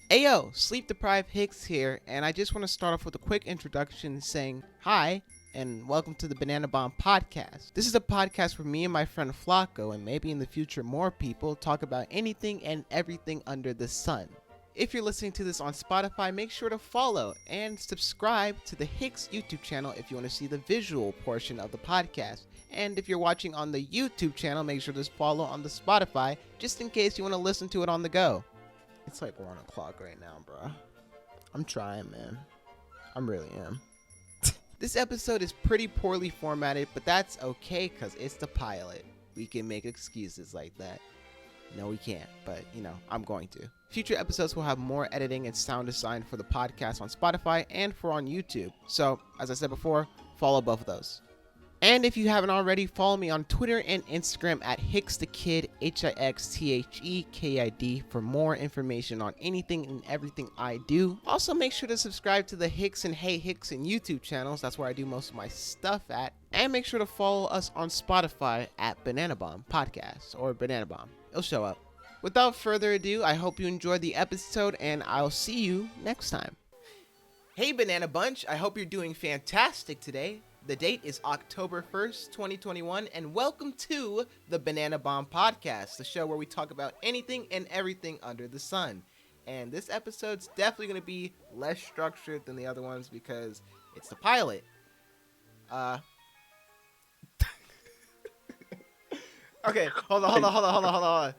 Ayo, sleep deprived Hicks here, and I just want to start off with a quick introduction saying hi and welcome to the Banana Bomb podcast. This is a podcast where me and my friend Flacco, and maybe in the future more people, talk about anything and everything under the sun. If you're listening to this on Spotify, make sure to follow and subscribe to the Hicks YouTube channel if you want to see the visual portion of the podcast. And if you're watching on the YouTube channel, make sure to follow on the Spotify just in case you want to listen to it on the go. It's like 1 o'clock right now, bro. I'm trying, man. I really am. This episode is pretty poorly formatted, but that's okay because it's the pilot. We can make excuses like that. No, we can't, but, I'm going to. Future episodes will have more editing and sound design for the podcast on Spotify and for on YouTube. So, as I said before, follow both of those. And if you haven't already, follow me on Twitter and Instagram at HixTheKid, HixTheKid, for more information on anything and everything I do. Also, make sure to subscribe to the Hix and Hey Hix and YouTube channels. That's where I do most of my stuff at. And make sure to follow us on Spotify at Banana Bomb Podcast or Banana Bomb. It'll show up. Without further ado, I hope you enjoyed the episode, and I'll see you next time. Hey, Banana Bunch. I hope you're doing fantastic today. The date is October 1st, 2021, and welcome to the Banana Bomb Podcast, the show where we talk about anything and everything under the sun. And this episode's definitely going to be less structured than the other ones because it's the pilot. Okay, hold on.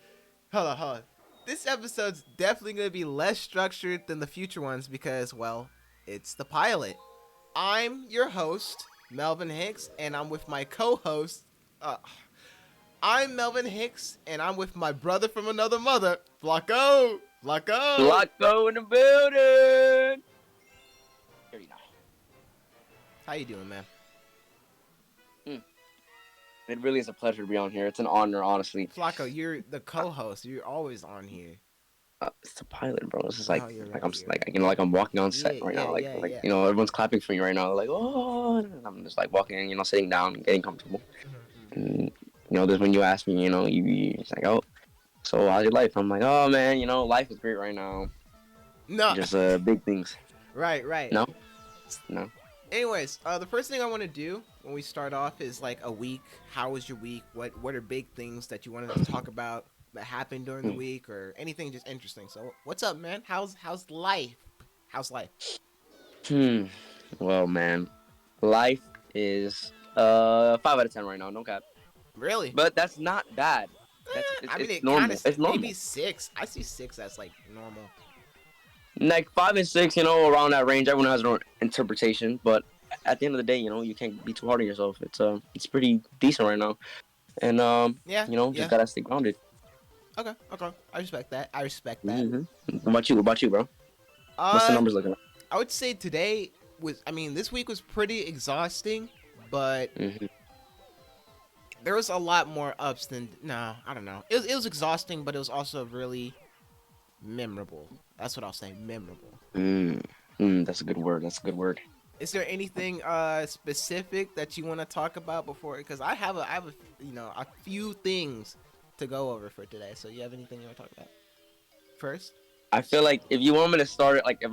This episode's definitely going to be less structured than the future ones because, well, it's the pilot. I'm your host, Melvin Hix, and I'm with my co-host. I'm Melvin Hix, and I'm with my brother from another mother, Flacco in the building. Here you go. How you doing, man? It really is a pleasure to be on here. It's an honor, honestly. Flacco, you're the co-host. You're always on here. It's a pilot, bro. It's just like, Right, I'm walking on set right now. Everyone's clapping for me right now. They're like, oh, and I'm just like walking, sitting down, and getting comfortable. And this when you ask me, it's like, oh, so how's your life? I'm like, oh man, life is great right now. No, just big things. Right. No. Anyways, the first thing I want to do when we start off is like a week. How was your week? What are big things that you wanted to talk about that happened during the week or anything just interesting? So what's up, man? How's life? How's life? Well, man, life is 5 out of 10 right now. No cap. Really? But that's not bad. It's normal. It's normal. Maybe 6. I see 6 as like normal. Like 5 and 6, around that range. Everyone has their own interpretation, but at the end of the day, you can't be too hard on yourself. It's pretty decent right now, and just gotta stay grounded. Okay. I respect that. Mm-hmm. What about you, bro? What's the numbers looking like? I would say today this week was pretty exhausting, but there was a lot more ups than I don't know. It was exhausting, but it was also really memorable. That's what I'll say, memorable. That's a good word. Is there anything specific that you want to talk about before? Because I have a few things to go over for today. So you have anything you want to talk about first? I feel like if you want me to start it, like if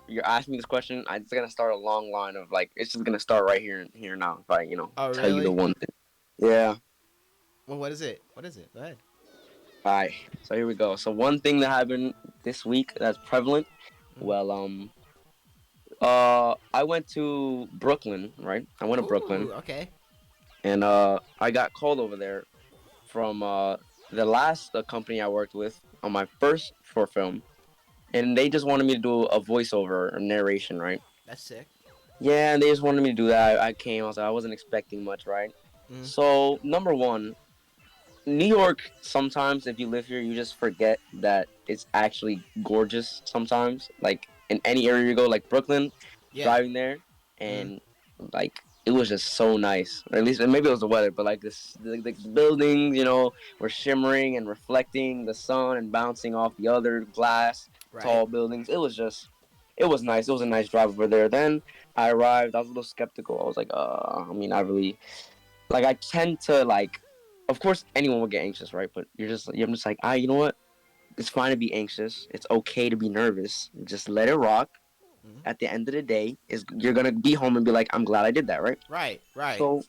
you're asking me this question, I'm just gonna start a long line of like it's just gonna start right here now. If I tell you the one thing. Yeah. Well, what is it? Go ahead. All right, so here we go. So one thing that happened this week that's prevalent. Well, I went to Brooklyn, right? Brooklyn. Okay. And I got called over there from the last company I worked with on my first short film, and they just wanted me to do a voiceover, a narration, right? That's sick. Yeah, and they just wanted me to do that. I came. I wasn't expecting much, right? So number one. New York, sometimes if you live here, you just forget that it's actually gorgeous sometimes. Like, in any area you go, like Brooklyn, driving there, and, like, it was just so nice. Or at least, maybe it was the weather, but, like, the buildings, were shimmering and reflecting the sun and bouncing off the other glass, tall buildings. It was nice. It was a nice drive over there. Then I arrived. I was a little skeptical. I was like, I really... Like, I tend to, like... Of course, anyone would get anxious, right? But I'm just like, you know what? it's fine to be anxious. It's okay to be nervous. Just let it rock. At the end of the day, you're gonna be home and be like, I'm glad I did that, right? Right. So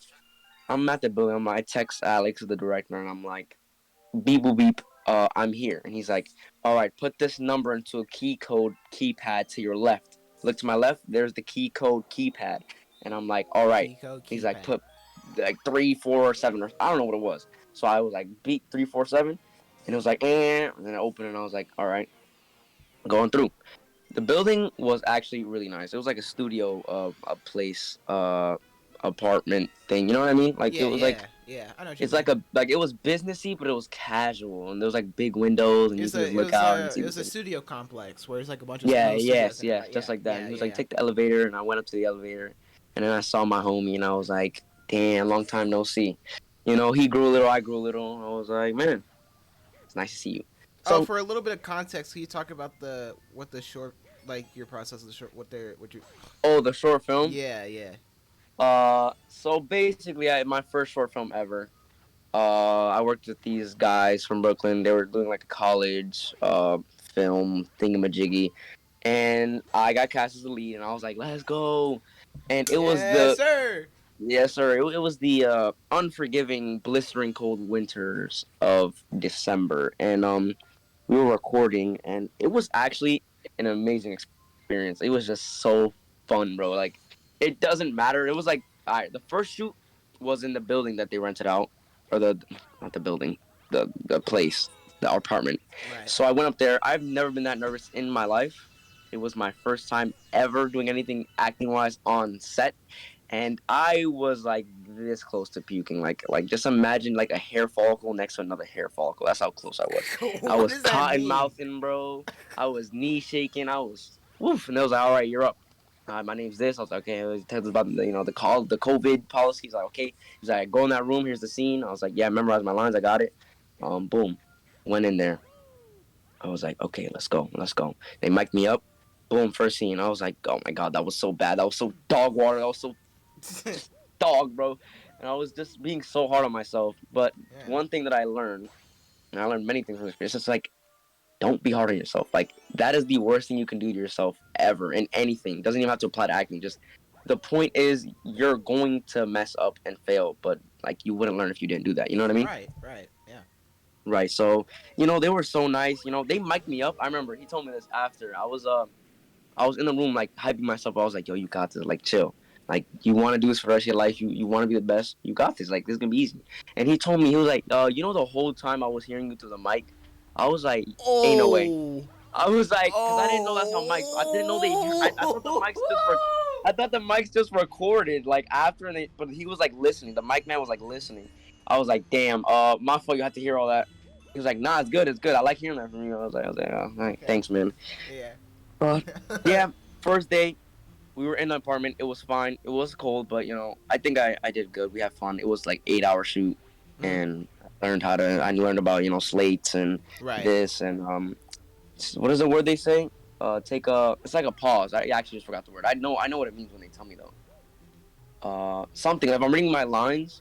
I'm at the building. I text Alex, the director, and I'm like, beep boop beep. I'm here, and he's like, all right, put this number into a key code keypad to your left. Look to my left. There's the key code keypad, and I'm like, all right. He's like, put like 347 or I don't know what it was. So I was like, beat 347, and it was like, and then I opened it, and I was like, all right, going through. The building was actually really nice. It was like a studio of a place, apartment thing. You know what I mean? Like it was like, I know what you it's mean. like it was businessy, but it was casual, and there was like big windows, and you could just look out and see. It was a studio complex where it's like a bunch of Yes, studios. just like that. And he was like, take the elevator, and I went up to the elevator, and then I saw my homie, and I was like, damn, long time no see. You know, he grew a little, I grew a little. I was like, man, it's nice to see you. So for a little bit of context, can you talk about what the short, like your process of the short, what you? Oh, the short film. Yeah. So basically, my first short film ever. I worked with these guys from Brooklyn. They were doing like a college film thingamajiggy, and I got cast as the lead, and I was like, "Let's go!" And it was sir. yes, sir. It was the unforgiving, blistering cold winters of December, and we were recording, and it was actually an amazing experience. It was just so fun, bro. Like, it doesn't matter. It was like, all right, the first shoot was in the building that they rented out, or not the building, the place, the apartment. Right. So I went up there. I've never been that nervous in my life. It was my first time ever doing anything acting wise on set, and I was like this close to puking. Like just imagine like a hair follicle next to another hair follicle. That's how close I was. I was cotton mouthing, bro. I was knee shaking. I was woof, and they was like, "All right, you're up. My name's this." I was like, "Okay." It was tells about the COVID policy. He's like, "Okay." He's like, "Go in that room. Here's the scene." I was like, "Yeah, I memorized my lines. I got it." Boom, went in there. I was like, "Okay, let's go. They mic'd me up. Boom, first scene. I was like, "Oh my god, that was so bad. That was so dog water. That was so dog, bro." And I was just being so hard on myself. But one thing that I learned, and I learned many things from this experience, it's like, don't be hard on yourself. Like, that is the worst thing you can do to yourself ever in anything. It doesn't even have to apply to acting. Just the point is, you're going to mess up and fail, but like, you wouldn't learn if you didn't do that. You know what I mean? Right. Yeah. Right. So, they were so nice. They mic'd me up. I remember he told me this after. I was in the room like hyping myself. I was like, "Yo, you got this. Like, chill. Like, you want to do this for the rest of your life. You want to be the best. You got this. Like, this is gonna be easy." And he told me, he was like, the whole time I was hearing you through the mic, I was like, ain't no way. I was like, because I didn't know that's how mics. I didn't know I thought the mics just recorded like after, but he was like listening. The mic man was like listening. I was like, damn. My fault. You have to hear all that. He was like, nah, it's good. I like hearing that from you. I was like, oh, right, thanks, man. Yeah. Yeah. First day, we were in the apartment. It was fine. It was cold, but I think I did good. We had fun. It was like 8-hour shoot, and I learned about slates and this and what is the word they say? It's like a pause. I actually just forgot the word. I know what it means when they tell me though. Something. If I'm reading my lines,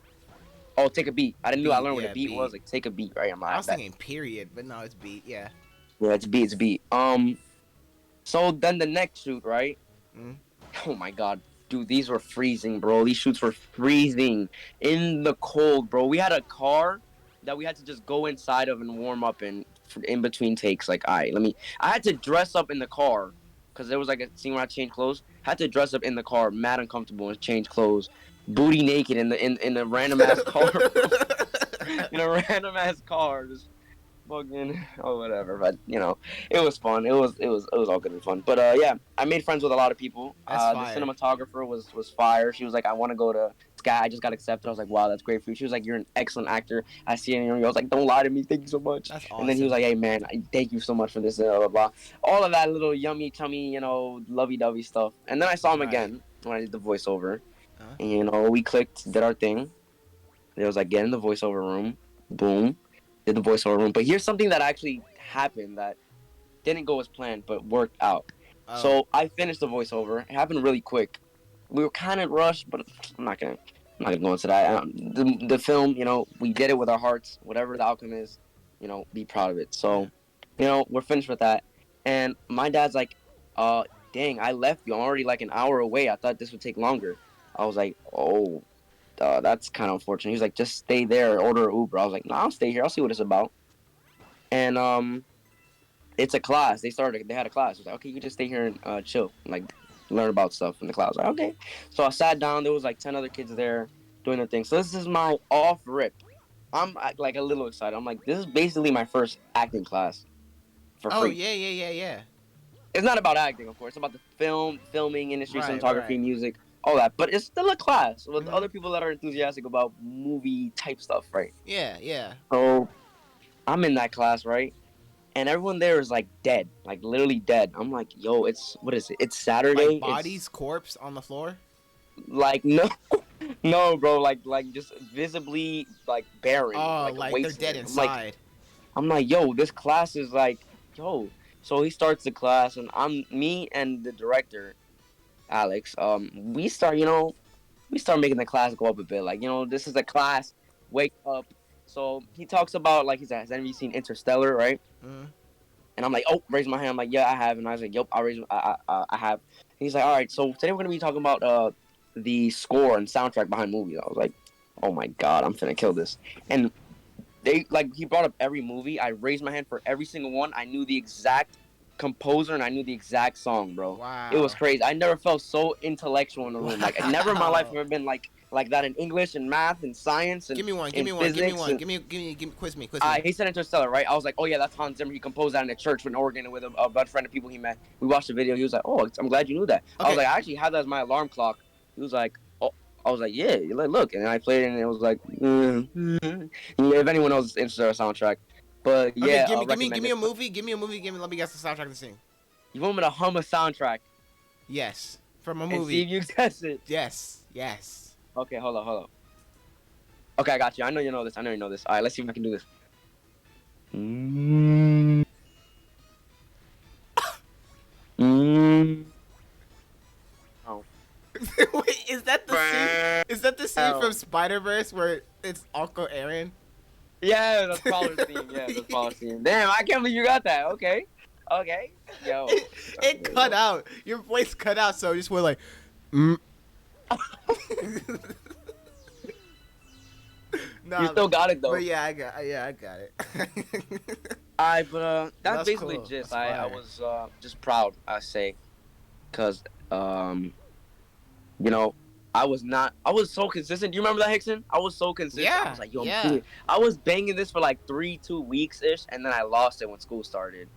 take a beat. I didn't know. I learned what a beat was. Like, take a beat, right? I was thinking period, but no, it's beat. Yeah. Yeah, it's a beat. So then the next shoot, right? Oh my god, dude, these were freezing, bro. These shoots were freezing in the cold, bro. We had a car that we had to just go inside of and warm up in between takes. Like, I had to dress up in the car because there was like a scene where I changed clothes. Had to dress up in the car, mad uncomfortable, and change clothes, booty naked in the random ass car, in a random ass car, just fucking whatever. But it was fun. It was all good and fun. But yeah, I made friends with a lot of people. The cinematographer was fire. She was like, "I want to go to Sky. I just got accepted." I was like, "Wow, that's great for you." She was like, "You're an excellent actor. I see it in you." I was like, "Don't lie to me. Thank you so much." That's awesome. And then he was like, "Hey man, thank you so much for this." Blah blah blah. All of that little yummy tummy, lovey-dovey stuff. And then I saw him again when I did the voiceover. And we clicked, did our thing. It was like, get in the voiceover room. Boom. Did the voiceover room. But here's something that actually happened that didn't go as planned, but worked out. So I finished the voiceover. It happened really quick. We were kind of rushed, but I'm not gonna go into that. The film, we did it with our hearts. Whatever the outcome is, be proud of it. So we're finished with that. And my dad's like, dang, I left you. I'm already like an hour away. I thought this would take longer. I was like, oh, that's kind of unfortunate. He's like, just stay there, order an Uber. I was like, nah, I'll stay here. I'll see what it's about. And it's a class. They had a class. I was like, okay, you can just stay here and chill, like learn about stuff in the class. I was like, okay. So I sat down. There was like 10 other kids there doing their thing. So this is my off rip. I'm like a little excited. I'm like, this is basically my first acting class for Oh free. yeah. It's not about acting, of course. It's about the filming industry, cinematography, Right. music, all that. But it's still a class with other people that are enthusiastic about movie type stuff, right? Yeah. So I'm in that class, right? And everyone there is like dead, like literally dead. I'm like, yo, what is it? It's Like Saturday. bodies, corpse on the floor. Like no, no, bro. Like just visibly like barren, Oh, like a like they're dead wasteland. inside. I'm like, yo, this class is like, yo. So he starts the class, and me and the director, Alex. We start making the class go up a bit. Like, this is a class. Wake up. So he talks about like, has anybody seen Interstellar, right? Mm. And I'm like, oh, raise my hand. I'm like, yeah, I have. And I was like, yep, I have. And he's like, all right. So today we're gonna be talking about the score and soundtrack behind movies. I was like, oh my god, I'm finna kill this. And he brought up every movie. I raised my hand for every single one. I knew the exact composer and I knew the exact song, bro. Wow. It was crazy. I never felt so intellectual in the room. Like, never in my life have I been like that in English and math and science and Give me one. physics. Give me. Quiz me. He said Interstellar, right? I was like, oh yeah, that's Hans Zimmer. He composed that in a church in Oregon with a bunch of friend of people he met. We watched the video. He was like, oh, I'm glad you knew that. Okay. I was like, I actually had that as my alarm clock. He was like, oh. I was like, yeah, look. And then I played it and it was like, if anyone knows Interstellar soundtrack. But yeah, okay, give me a movie. Let me guess the soundtrack to sing. You want me to hum a soundtrack? Yes, from a And movie. see if you guess it. Yes. Okay, hold on. Okay, I got you. I know you know this. All right, let's see if I can do this. Oh. Wait, is that the scene? Is that the scene from Spider-Verse where it's Uncle Aaron? Yeah, the Power scene. Yeah, the Power scene. Damn, I can't believe you got that. Okay. Yo. It cut out. Your voice cut out, so I just went like, Nah, you still got it though. But yeah, I got it. Alright, but that's basically cool. just I was just proud, I say, cause I was so consistent. Do you remember that, Hickson? I was so consistent. Yeah, I was like, yo, I was banging this for like 2 weeks ish, and then I lost it when school started.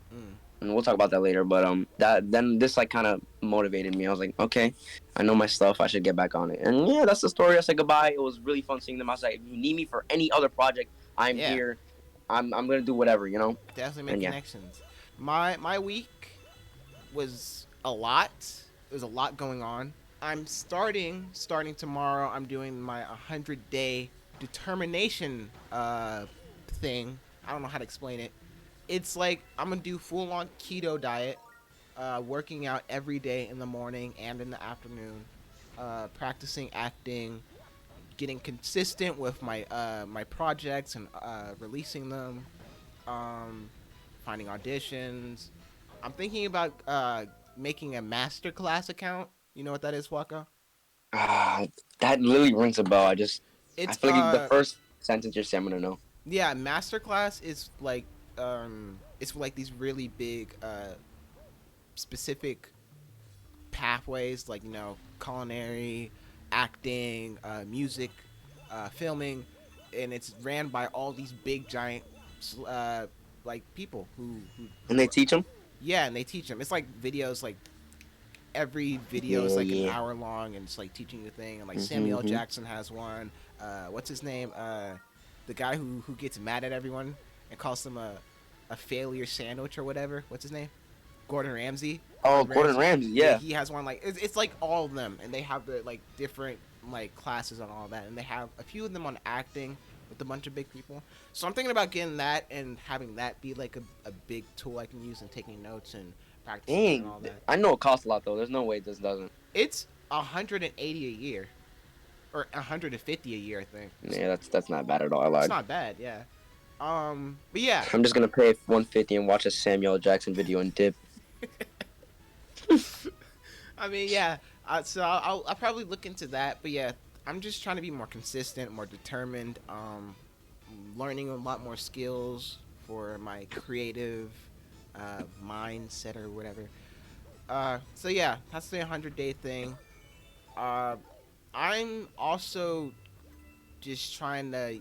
And we'll talk about that later. But then this like kind of motivated me. I was like, okay, I know my stuff. I should get back on it. And yeah, that's the story. I said goodbye. It was really fun seeing them. I was like, if you need me for any other project, I'm here. I'm gonna do whatever, Definitely make connections. My week was a lot. There's a lot going on. I'm starting tomorrow. I'm doing my 100-day determination thing. I don't know how to explain it. It's like I'm gonna do full-on keto diet, working out every day in the morning and in the afternoon, practicing acting, getting consistent with my my projects and releasing them, finding auditions. I'm thinking about making a masterclass account. You know what that is, Waka? That literally rings a bell. I feel like the first sentence you're saying, I'm gonna know. Yeah, masterclass is like it's like these really big specific pathways, like culinary, acting, music, filming, and it's ran by all these big giant like people who and they teach them. Yeah, and they teach them. It's like videos, like every video is like an hour long, and it's like teaching you a thing. And like Samuel Jackson has one. What's his name? The guy who gets mad at everyone and calls them a failure sandwich or whatever. What's his name? Gordon Ramsay. Gordon Ramsay. Yeah. He has one like it's like all of them, and they have the like different like classes on all that, and they have a few of them on acting with a bunch of big people. So I'm thinking about getting that and having that be like a big tool I can use and taking notes and practicing and all that. I know it costs a lot though. There's no way this doesn't. It's $180 a year, or $150 a year, I think. Yeah, that's not bad at all. I lied. It's not bad, yeah. But yeah. I'm just gonna pay 150 and watch a Samuel Jackson video and dip. I mean, yeah. So I'll probably look into that. But yeah, I'm just trying to be more consistent, more determined. Learning a lot more skills for my creative mindset or whatever. So yeah, that's the 100-day thing. Uh, I'm also just trying to,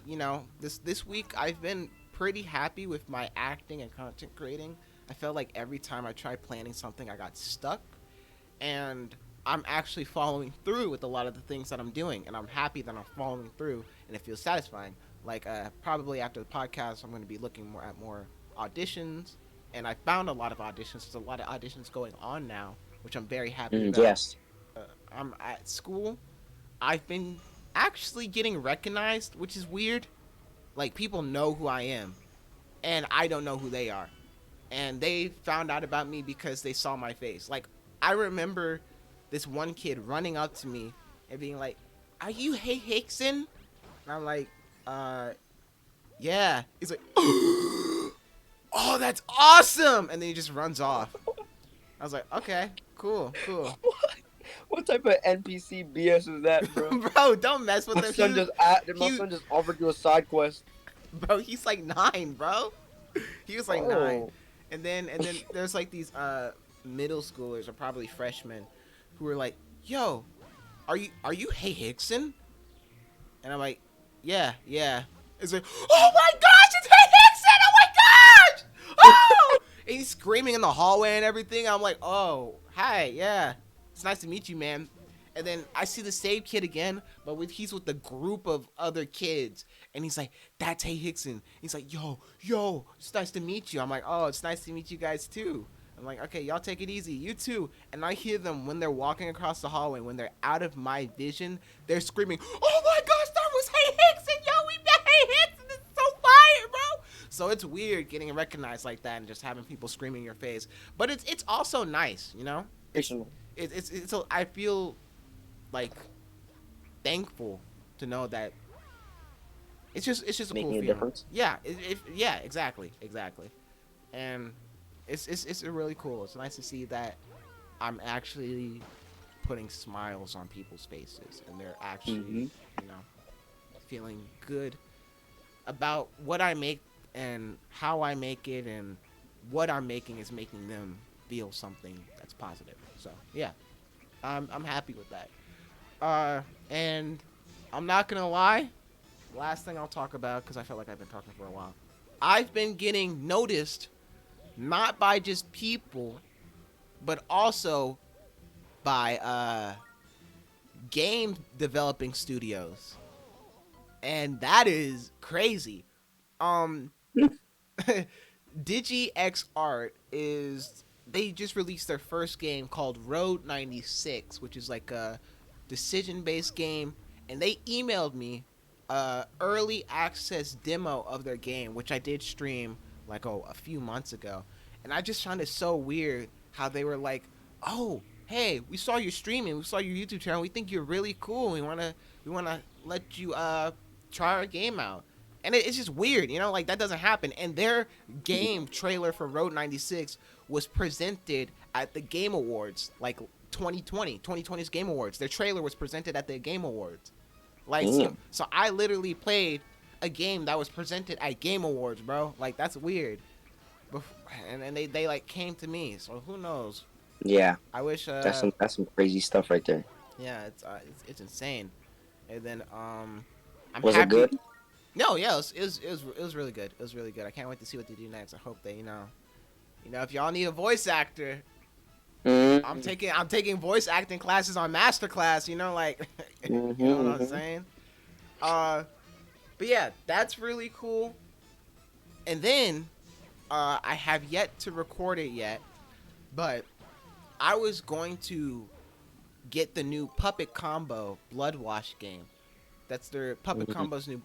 this week I've been pretty happy with my acting and content creating. I felt like every time I tried planning something, I got stuck, and I'm actually following through with a lot of the things that I'm doing, and I'm happy that I'm following through, and it feels satisfying. Like probably after the podcast, I'm going to be looking more at more auditions, and I found a lot of auditions. There's a lot of auditions going on now, which I'm very happy about. Yes. I'm at school. I've been actually getting recognized, which is weird. Like, people know who I am, and I don't know who they are. And they found out about me because they saw my face. Like, I remember this one kid running up to me and being like, "Are you Hickson?" And I'm like, yeah. He's like, "Oh, that's awesome!" And then he just runs off. I was like, okay, cool. What type of NPC BS is that, bro? Bro, don't mess with My him. son just offered you a side quest. Bro, he's like 9, bro. He was like 9. And then there's like these middle schoolers or probably freshmen who were like, "Yo, are you Hickson?" And I'm like, yeah. It's like, "Oh my gosh, it's Hickson! Oh my gosh! Oh!" And he's screaming in the hallway and everything. I'm like, "Oh, hi, yeah. It's nice to meet you, man." And then I see the same kid again, but he's with a group of other kids. And he's like, "That's Hickson." He's like, yo, it's nice to meet you. I'm like, "Oh, it's nice to meet you guys too." I'm like, "Okay, y'all take it easy. You too." And I hear them when they're walking across the hallway, when they're out of my vision, they're screaming, "Oh my gosh, that was Hickson! Yo, we met Hickson! This is so fire, bro!" So it's weird getting recognized like that and just having people screaming in your face. But it's also nice, you know? It's I feel like thankful to know that it's just a Making cool a feeling. difference. Yeah, yeah, exactly, and it's really cool. It's nice to see that I'm actually putting smiles on people's faces, and they're actually feeling good about what I make and how I make it, and what I'm making is making them feel something that's positive. So yeah, I'm happy with that. And I'm not gonna lie, last thing I'll talk about, because I feel like I've been talking for a while. I've been getting noticed not by just people, but also by game developing studios, and that is crazy. Um, DigiX Art is they just released their first game called Road 96, which is like a decision-based game, and they emailed me early access demo of their game, which I did stream like a few months ago, and I just found it so weird how they were like, "Oh, hey, we saw you streaming, we saw your YouTube channel, we think you're really cool, we wanna let you try our game out." And it's just weird, like that doesn't happen. And their game trailer for Road 96 was presented at the Game Awards, like 2020's Game Awards. Their trailer was presented at the Game Awards. Like, so I literally played a game that was presented at Game Awards, bro. Like, that's weird. And then they like came to me, so who knows? Yeah. I wish. That's some crazy stuff right there. Yeah, it's insane. And then I'm was happy. It good? No, yeah, it was really good. It was really good. I can't wait to see what they do next. I hope they, if y'all need a voice actor, I'm taking voice acting classes on Masterclass. You know what I'm saying? But yeah, that's really cool. And then I have yet to record it yet, but I was going to get the new Puppet Combo Blood Wash game. That's their Puppet Combo's new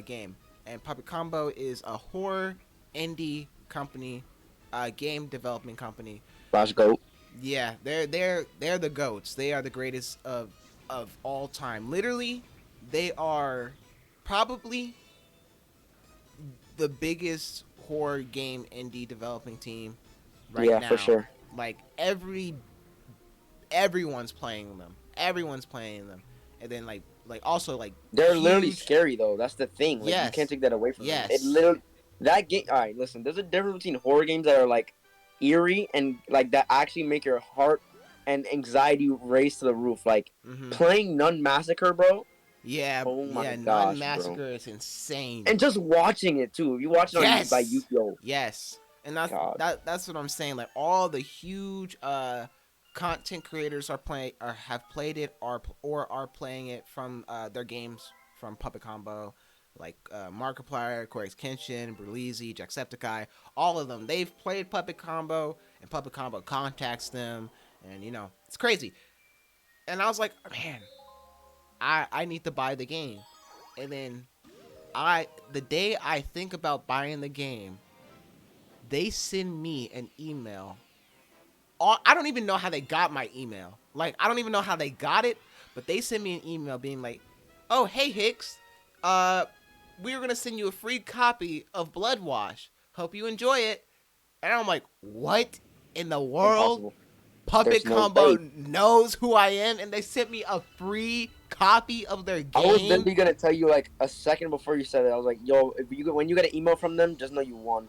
game, and Puppet Combo is a horror indie company, game development company. Last goat. Yeah, they're the goats. They are the greatest of all time. Literally, they are probably the biggest horror game indie developing team right Yeah, now. for sure. Like everyone's playing them. Everyone's playing them, and then like also like they're literally huge. scary though. That's the thing. Like you Yes. can't take that away from them. Yes. It literally that game. All right, listen. There's a difference between horror games that are like eerie and like that actually make your heart and anxiety raise to the roof. Like playing Nun Massacre, bro. Yeah. Oh my Yeah. gosh, Nun Massacre bro. is insane. And just watching it too. If you watch it on by YouTube. Yes. And that's God. that's what I'm saying. Like all the huge content creators have played it or are playing it from their games from Puppet Combo, like Markiplier, Corey's Kenshin, Berlizzi, Jacksepticeye, all of them. They've played Puppet Combo, and Puppet Combo contacts them, and you know it's crazy. And I was like, man, I need to buy the game, and then the day I think about buying the game, they send me an email. I don't even know how they got my email. Like, I don't even know how they got it, but they sent me an email being like, "Oh, hey Hix, we were gonna send you a free copy of Blood Wash. Hope you enjoy it." And I'm like, "What in the world?" Impossible. Puppet Combo knows who I am, and they sent me a free copy of their game. I was literally gonna tell you like a second before you said it. I was like, "Yo, when you get an email from them, just know you won."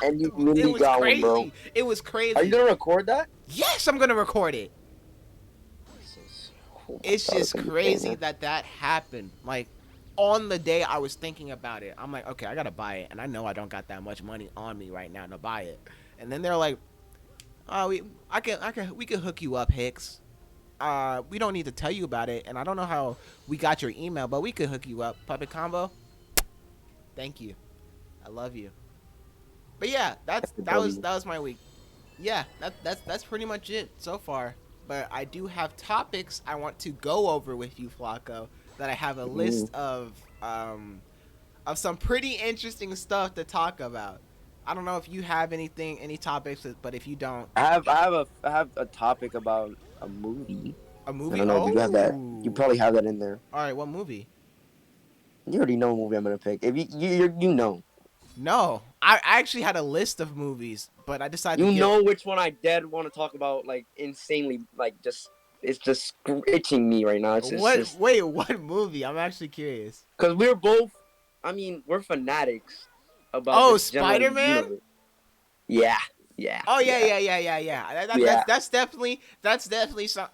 And you really got one, bro. It was crazy. Are you gonna record that? Yes, I'm gonna record it. Oh It's God, just crazy that happened. Like, on the day I was thinking about it, I'm like, okay, I gotta buy it, and I know I don't got that much money on me right now to buy it. And then they're like, "Oh, we can hook you up, Hix. We don't need to tell you about it, and I don't know how we got your email, but we could hook you up, Puppet Combo. Thank you, I love you." But yeah, that was my week. Yeah, that's pretty much it so far. But I do have topics I want to go over with you, Flacco. That I have a list of some pretty interesting stuff to talk about. I don't know if you have any topics, but if you don't, I have a topic about a movie. A movie? I don't know if you have that. You probably have that in there. All right, what movie? You already know what movie I'm gonna pick. If you know. No, I actually had a list of movies, but I decided. You know which one I dead want to talk about, like insanely, like just it's just itching me right now. Wait, what movie? I'm actually curious. Because we're both, we're fanatics about. Spider-Man. Yeah. Oh yeah. That's definitely some.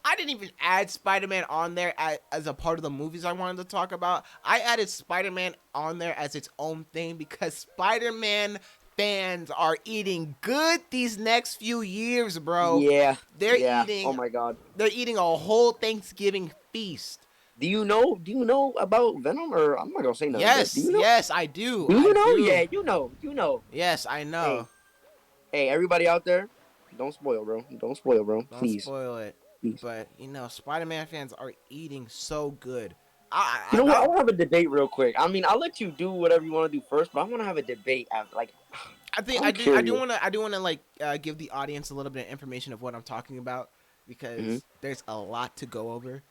I didn't even add Spider-Man on there as a part of the movies I wanted to talk about. I added Spider-Man on there as its own thing because Spider-Man fans are eating good these next few years, bro. Yeah. They're eating. Oh my God. They're eating a whole Thanksgiving feast. Do you know about Venom, or I'm not gonna say nothing? Yes, do you know? Yes, I do. Do you know? Yeah, you know. Yes, I know. Hey, everybody out there, don't spoil, bro. Don't spoil, bro. Please. Don't spoil it. Please. But, Spider-Man fans are eating so good. You know what? I want to have a debate real quick. I'll let you do whatever you want to do first, but I want to have a debate. I do want to give the audience a little bit of information of what I'm talking about because there's a lot to go over.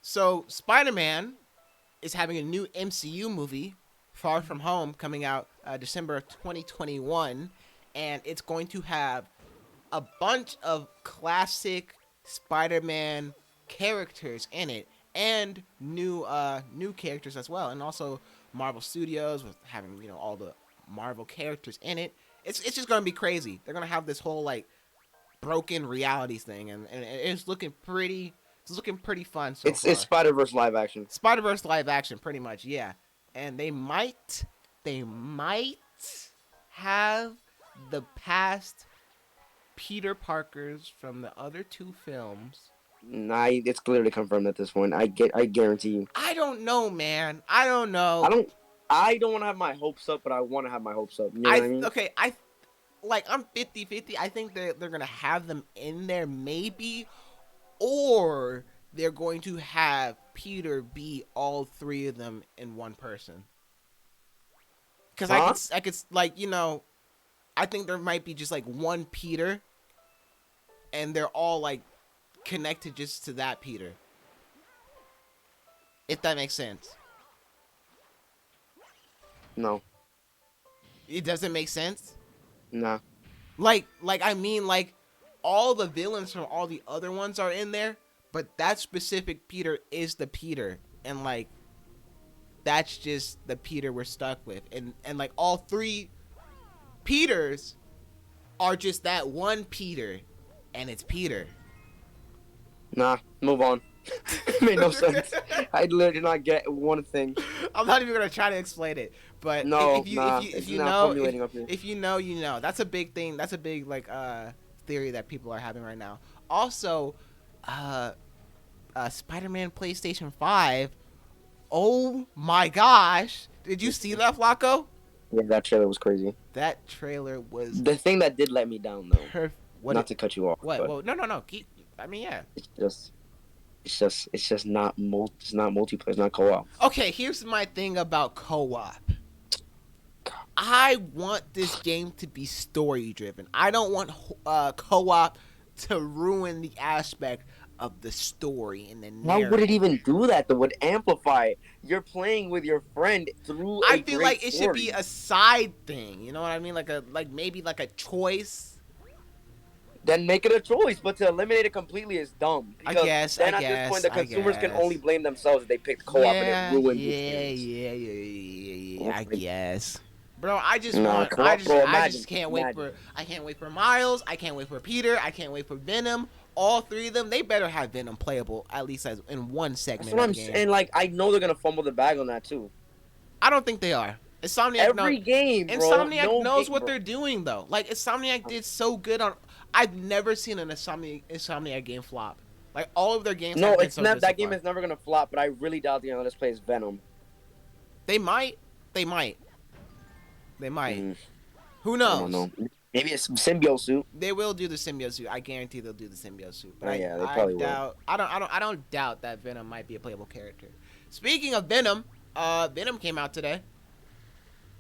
So Spider-Man is having a new MCU movie, Far From Home, coming out December of 2021, and it's going to have a bunch of classic Spider-Man characters in it, and new characters as well, and also Marvel Studios with having all the Marvel characters in it. It's just gonna be crazy. They're gonna have this whole broken reality thing, and it's looking pretty. It's looking pretty fun so far. It's Spider-Verse live action. Spider-Verse live action, pretty much, yeah. And they might have the past Peter Parkers from the other two films. Nah, it's clearly confirmed at this point. I guarantee you. I don't know, man. I don't know. I don't want to have my hopes up, but I want to have my hopes up. You know what I mean? Okay, I'm 50-50. I think they're going to have them in there maybe, or they're going to have Peter be all three of them in one person. Because I could I think there might be just one Peter, and they're all connected just to that Peter. If that makes sense. No. It doesn't make sense. Nah. Like I mean, like all the villains from all the other ones are in there, but that specific Peter is the Peter, and like that's just the Peter we're stuck with, and like all three Peters are just that one Peter, and it's Peter. Nah. Move on. It made no sense. I literally did not get one thing. I'm not even gonna try to explain it, but No, if you know, you know. That's a big thing. That's a big like theory that people are having right now. Also, Spider-Man PlayStation 5. Oh my gosh! Did you see that, Flacco? Yeah, that trailer was crazy. That trailer was The thing that did let me down though. Not to cut you off. What? Well, no. I mean, yeah. It's just not it's not multiplayer. It's not co-op. Okay, here's my thing about co-op. I want this game to be story driven. I don't want co-op to ruin the aspect of the story and the narrative. Why would it even do that? That would amplify. You're playing with your friend through. I feel like it should be a side thing. You know what I mean? Maybe like a choice. Then make it a choice, but to eliminate it completely is dumb. Because I guess. Then at this point, the consumers can only blame themselves if they picked co-op and it ruined Yeah. I guess. Bro, I just can't wait for Miles. I can't wait for Peter. I can't wait for Venom. All three of them, they better have Venom playable at least as in one segment. That's what I'm saying. Like, I know they're gonna fumble the bag on that too. I don't think they are. Insomniac knows what they're doing though. Like Insomniac did so good on. I've never seen an Insomniac game flop. Like all of their games. No, it's not. That game is never gonna flop. But I really doubt they're gonna let us play as Venom. They might. Who knows? I don't know. Maybe it's symbiote suit. They will do the symbiote suit. I guarantee they'll do the symbiote suit. But they probably will. I don't doubt that Venom might be a playable character. Speaking of Venom, Venom came out today.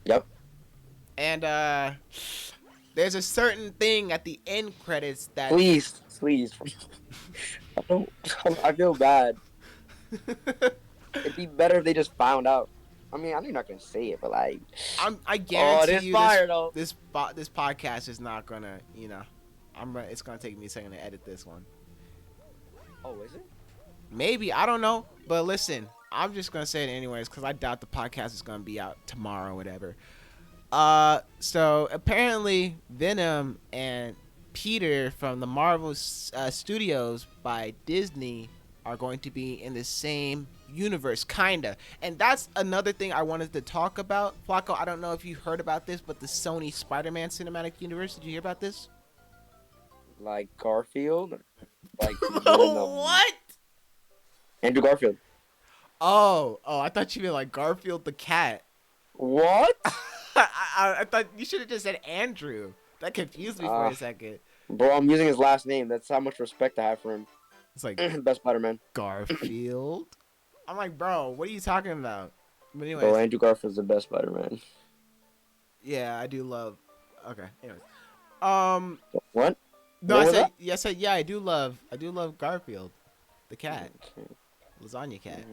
Yep. And there's a certain thing at the end credits that. Please. I feel bad. It'd be better if they just found out. I mean, I know you're not gonna say it, but like, I guarantee this this podcast is not gonna, it's gonna take me a second to edit this one. Oh, is it? Maybe, I don't know, but listen, I'm just gonna say it anyways because I doubt the podcast is gonna be out tomorrow or whatever. So apparently Venom and Peter from the Marvel Studios by Disney are going to be in the same universe, kinda. And that's another thing I wanted to talk about. Flacco, I don't know if you heard about this, but the Sony Spider-Man cinematic universe, did you hear about this? Like Garfield? Like what? Andrew Garfield. Oh, I thought you meant like Garfield the cat. What? I thought you should have just said Andrew. That confused me for a second. Bro, I'm using his last name. That's how much respect I have for him. It's like best Spider-Man. Garfield. I'm like, bro, what are you talking about? But anyways, bro, Andrew Garfield's the best Spider-Man. Yeah, I do love. Okay. Anyways, what? No, I said, yeah, I do love Garfield, the cat, lasagna cat.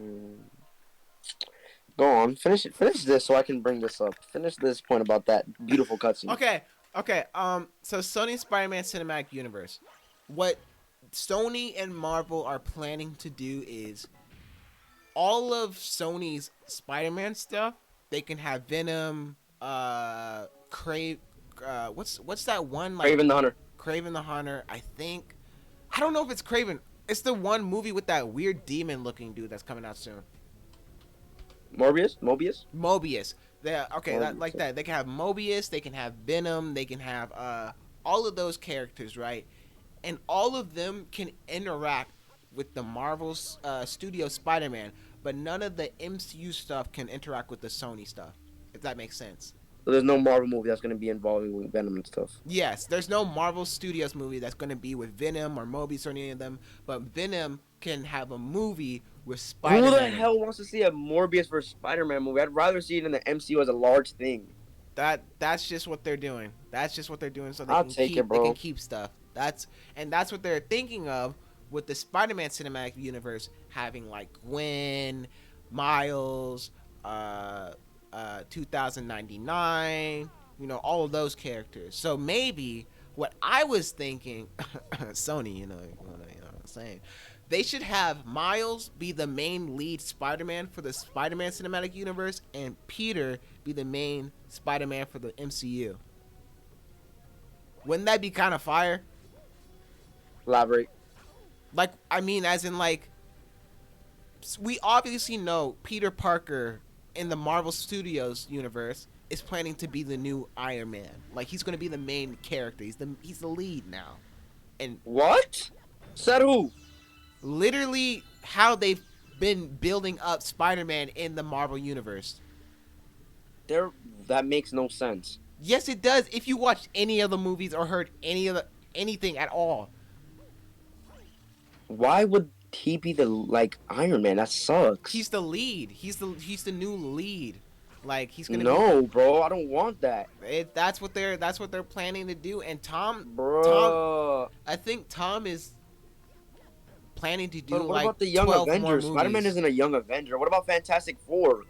Go on, finish this so I can bring this up. Finish this point about that beautiful cutscene. Okay. So Sony Spider-Man Cinematic Universe. What Sony and Marvel are planning to do is all of Sony's Spider-Man stuff. They can have Venom, what's that one? Like, Kraven the Hunter. Kraven the Hunter. I don't know if it's Kraven. It's the one movie with that weird demon-looking dude that's coming out soon. Mobius. Mobius. That. They can have Mobius. They can have Venom. They can have all of those characters, right? And all of them can interact with the Marvel Studio Spider-Man, but none of the MCU stuff can interact with the Sony stuff, if that makes sense. So there's no Marvel movie that's going to be involving with Venom and stuff? Yes, there's no Marvel Studios movie that's going to be with Venom or Mobius or any of them, but Venom can have a movie with Spider-Man. Who the hell wants to see a Morbius versus Spider-Man movie? I'd rather see it in the MCU as a large thing. That's just what they're doing. So they can keep stuff. That's what they're thinking of with the Spider-Man cinematic universe having like Gwen, Miles, 2099, all of those characters. So maybe what I was thinking, Sony, you know what I'm saying, they should have Miles be the main lead Spider-Man for the Spider-Man cinematic universe, and Peter be the main Spider-Man for the MCU. Wouldn't that be kind of fire? Elaborate. Like, I mean, as in, like, we obviously know Peter Parker in the Marvel Studios universe is planning to be the new Iron Man. Like, he's going to be the main character. He's the lead now. And what? Said who? Literally how they've been building up Spider-Man in the Marvel universe. That makes no sense. Yes, it does. If you watched any of the movies or heard anything at all. Why would he be the Iron Man? That sucks. He's the lead. He's the new lead. Like, he's gonna. No, bro, I don't want that. That's what they're planning to do. And Bro, I think Tom is planning to do. But what about the Young Avengers? Spider-Man isn't a Young Avenger. What about Fantastic Four?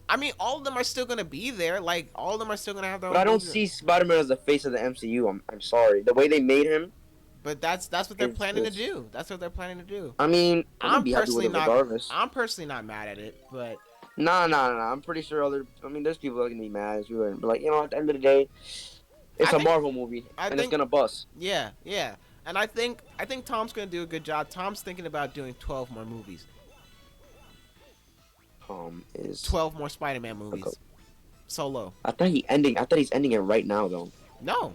I mean, all of them are still gonna be there. Like, all of them are still gonna have their own. But I don't see Spider-Man as the face of the MCU. I'm sorry. The way they made him. But that's what they're planning to do. That's what they're planning to do. I mean, I'm personally not mad at it, but nah. I'm pretty sure there's people that are gonna be mad. But like, at the end of the day, it's a Marvel movie, and it's gonna bust. Yeah. And I think Tom's gonna do a good job. Tom's thinking about doing 12 more movies. Is 12 more Spider-Man movies. Okay. Solo. I thought he's ending it right now, though. No.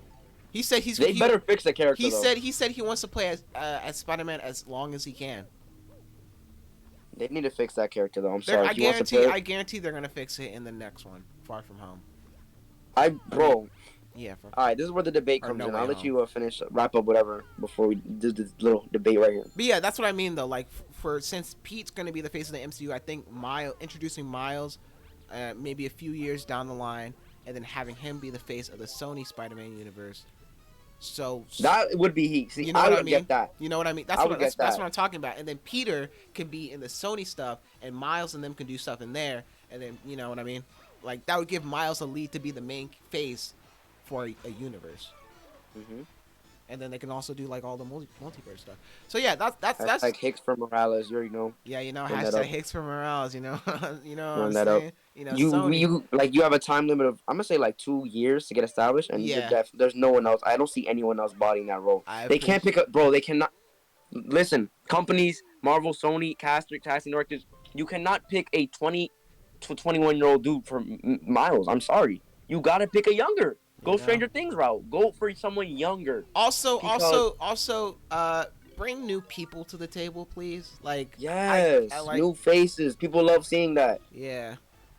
He said They better fix the character. He said he wants to play as Spider-Man as long as he can. They need to fix that character, though. I'm sorry. I guarantee they're gonna fix it in the next one, Far From Home. Bro. Yeah. All right, this is where the debate comes in. I'll let you wrap up whatever before we do this little debate right here. But yeah, that's what I mean, though. Like, since Pete's gonna be the face of the MCU, I think introducing Miles, maybe a few years down the line, and then having him be the face of the Sony Spider-Man universe. So that would be heat. See, I would get that. You know what I mean? That's what I'm talking about. And then Peter can be in the Sony stuff, and Miles and them can do stuff in there. And then, you know what I mean? Like, that would give Miles a lead to be the main face for a universe. Mm-hmm. And then they can also do like all the multiverse stuff. So yeah, that's like Hix for Morales. You already know. Yeah, hashtag Hix for Morales. You know, you know what I'm that saying. Up. You have a time limit of, I'm gonna say, like 2 years to get established, and there's no one else. I don't see anyone else bodying that role. They can't pick up, bro. They cannot. Listen, companies, Marvel, Sony, casting directors, you cannot pick a 20 to 21-year-old dude for Miles. I'm sorry, you gotta pick a younger. Go Stranger Things route. Go for someone younger. Also, bring new people to the table, please. Like, yes, I like, new faces. People love seeing that. Yeah,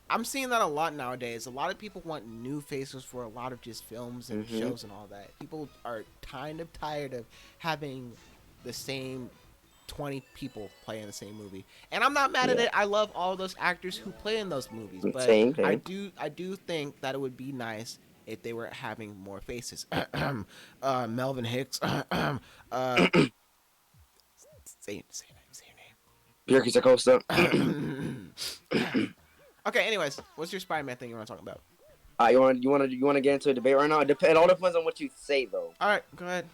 I'm seeing that a lot nowadays. A lot of people want new faces for a lot of just films and shows and all that. People are kind of tired of having the same 20 people play in the same movie. And I'm not mad at it. I love all those actors who play in those movies. But same. I do think that it would be nice if they were having more faces. Melvin Hix. Say your name. Biorkys Acosta. Okay, anyways, what's your Spider-Man thing you want to talk about? You want to get into a debate right now? It all depends on what you say, though. All right, go ahead.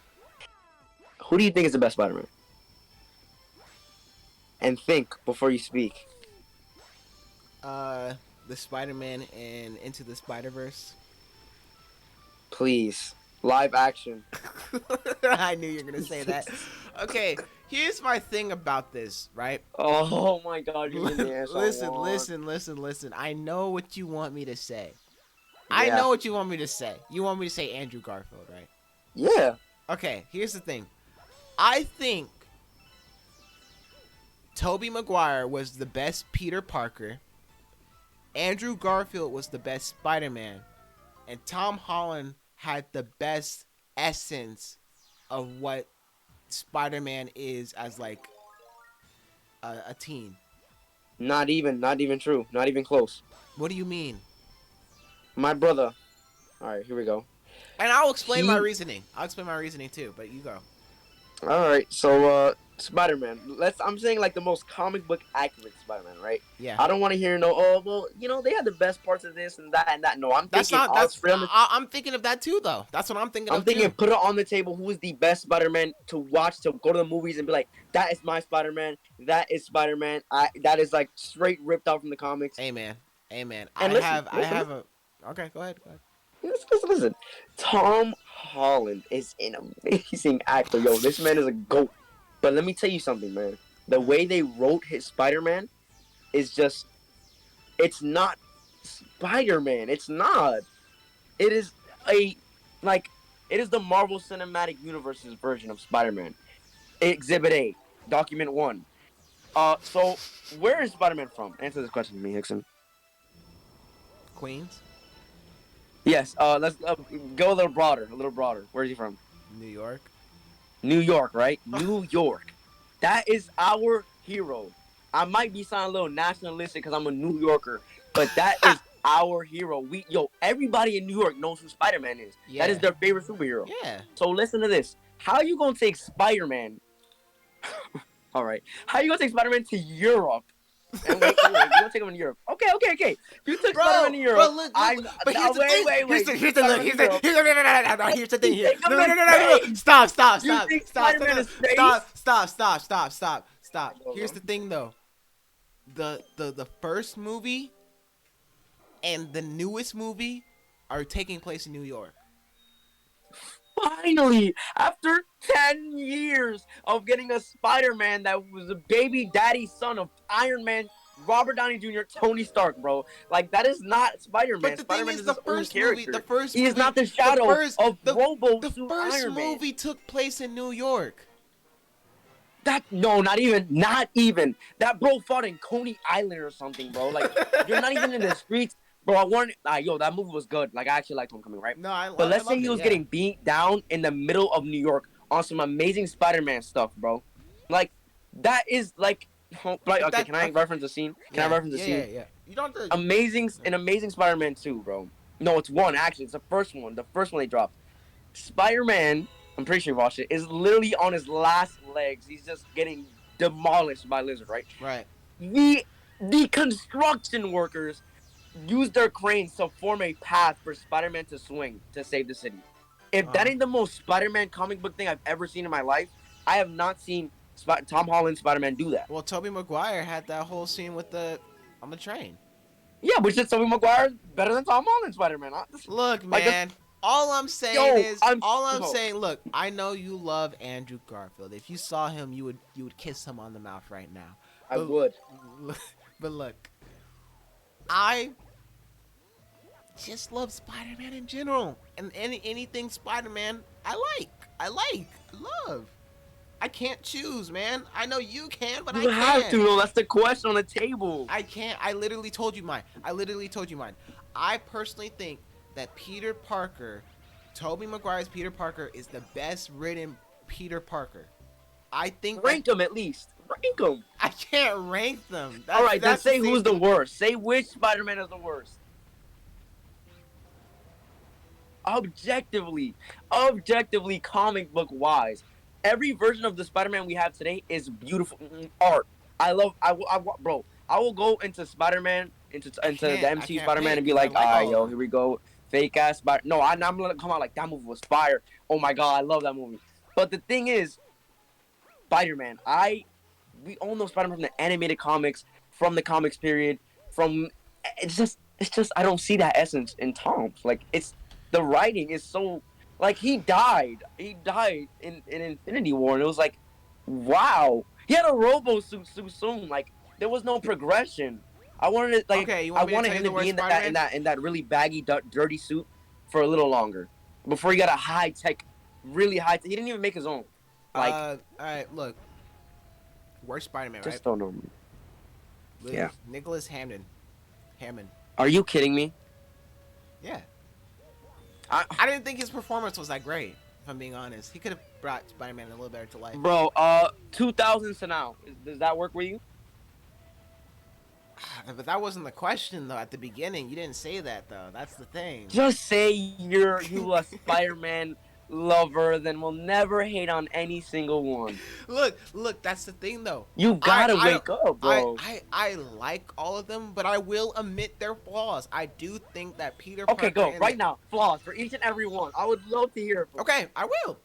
Who do you think is the best Spider-Man? And think before you speak. The Spider-Man in Into the Spider-Verse. Please. Live action. I knew you were going to say that. Okay, here's my thing about this, right? Oh my god, you're in the Listen. I know what you want me to say. Yeah. I know what you want me to say. You want me to say Andrew Garfield, right? Yeah. Okay, here's the thing. I think Tobey Maguire was the best Peter Parker. Andrew Garfield was the best Spider-Man. And Tom Holland had the best essence of what Spider-Man is as like a teen. Not even true. Not even close. What do you mean? My brother. All right, here we go. And I'll explain my reasoning. I'll explain my reasoning too, but you go. All right, so Spider-Man. I'm saying like the most comic book accurate Spider-Man, right? Yeah. I don't want to hear no. Oh well, they had the best parts of this and that and that. No, I'm That's thinking not. all That's. straight on the. I'm thinking of that too, though. That's what I'm thinking I'm of thinking too. put it on the table. Who is the best Spider-Man to watch, to go to the movies and be like, that is my Spider-Man. That is Spider-Man. That is like straight ripped out from the comics. Amen. Amen. And I listen, have a. Okay, go ahead. Go ahead. listen. Tom Holland is an amazing actor. Yo, this man is a goat. But let me tell you something, man. The way they wrote his Spider-Man is just, it's not Spider-Man. It's not. It is a, like, it is the Marvel Cinematic Universe's version of Spider-Man. Exhibit A, Document 1. So, where is Spider-Man from? Answer this question to me, Hickson. Queens, Yes, let's go a little broader. Where is he from? New York. New York, right? New York. That is our hero. I might be sounding a little nationalistic because I'm a New Yorker, but that is our hero. Everybody in New York knows who Spider-Man is. Yeah. That is their favorite superhero. Yeah. So listen to this. How you gonna take Spider-Man? All right. How you gonna take Spider-Man to Europe? And wait, you gonna take him to Europe? Okay. You took Spider-Man to Europe. Bro, look. But here's the thing. Here's the thing here. No. Stop. Here's the thing, though. The first movie and the newest movie are taking place in New York. Finally, after 10 years of getting a Spider-Man that was a baby daddy son of Iron Man, Robert Downey Jr., Tony Stark, bro. Like, that is not Spider-Man. But the Spider-Man thing is, his own character. He is not the shadow of Robo The suit first Iron Man. movie took place in New York. Not even. That bro fought in Coney Island or something, bro. Like, you're not even in the streets. Bro, that movie was good. Like, I actually liked Homecoming, right? No, But let's say he was getting beat down in the middle of New York on some amazing Spider-Man stuff, bro. Like, that is like, okay, can I reference the scene? Can I reference the scene? Yeah. You don't have to... An Amazing Spider-Man 2, bro. No, it's 1, actually. It's the first one. The first one they dropped. Spider-Man, I'm pretty sure you watched it, is literally on his last legs. He's just getting demolished by Lizard, right? Right. The construction workers use their cranes to form a path for Spider-Man to swing to save the city. If that ain't the most Spider-Man comic book thing I've ever seen in my life, I have not seen Tom Holland Spider-Man do that. Well, Tobey Maguire had that whole scene with on the train. Yeah, but just Tobey Maguire better than Tom Holland Spider-Man. Look, man. All I'm saying look, I know you love Andrew Garfield. If you saw him, you would kiss him on the mouth right now. I would. But look, I just love Spider-Man in general, and anything Spider-Man I love. I can't choose, man. I know you can, but you have to, though. That's the question on the table. I can't. I literally told you mine. I personally think that Peter Parker, Tobey Maguire's Peter Parker, is the best written Peter Parker. I think rank them at least. Rank them. I can't rank them. All right, then say who's the worst. Say which Spider-Man is the worst. Objectively, comic book wise, every version of the Spider-Man we have today is beautiful art. I will go into Spider-Man, into the MCU Spider-Man and be like, yo, here we go, fake ass Spider. No, I'm gonna come out like that movie was fire. Oh my god, I love that movie. But the thing is, Spider-Man, we all know Spider-Man from the animated comics, from the comics period, it's just I don't see that essence in Tom's. Like, the writing is so, like, he died in Infinity War, and it was like, wow, he had a robo suit soon. Like, there was no progression. I wanted him to be in that really baggy, dirty suit for a little longer before he got a high tech. He didn't even make his own. Like, all right, look, worst Spider-Man, right? Just don't know. Yeah. Nicholas Hammond. Are you kidding me? Yeah. I didn't think his performance was that great, if I'm being honest. He could have brought Spider-Man a little better to life. Bro, 2000s to now. Does that work with you? But that wasn't the question, though, at the beginning. You didn't say that, though. That's the thing. Just say you a Spider-Man lover, then we'll never hate on any single one. Look, that's the thing though. You gotta wake up, bro. I like all of them, but I will admit their flaws. I do think that Peter Okay, Parker go right now. Flaws for each and every one. I would love to hear it. Okay, I will.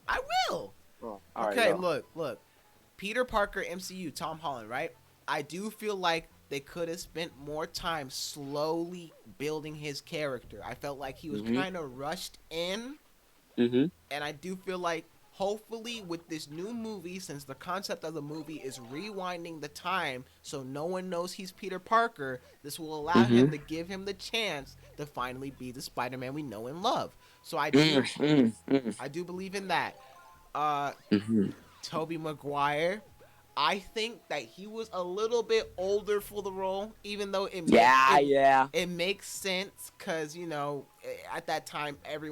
Oh, all right, okay, go. look. Peter Parker MCU, Tom Holland, right? I do feel like they could have spent more time slowly building his character. I felt like he was kind of rushed in. Mm-hmm. And I do feel like, hopefully, with this new movie, since the concept of the movie is rewinding the time so no one knows he's Peter Parker, this will allow him to give him the chance to finally be the Spider-Man we know and love. So I do, I do believe in that. Tobey Maguire, I think that he was a little bit older for the role, even though it makes sense because, you know, at that time every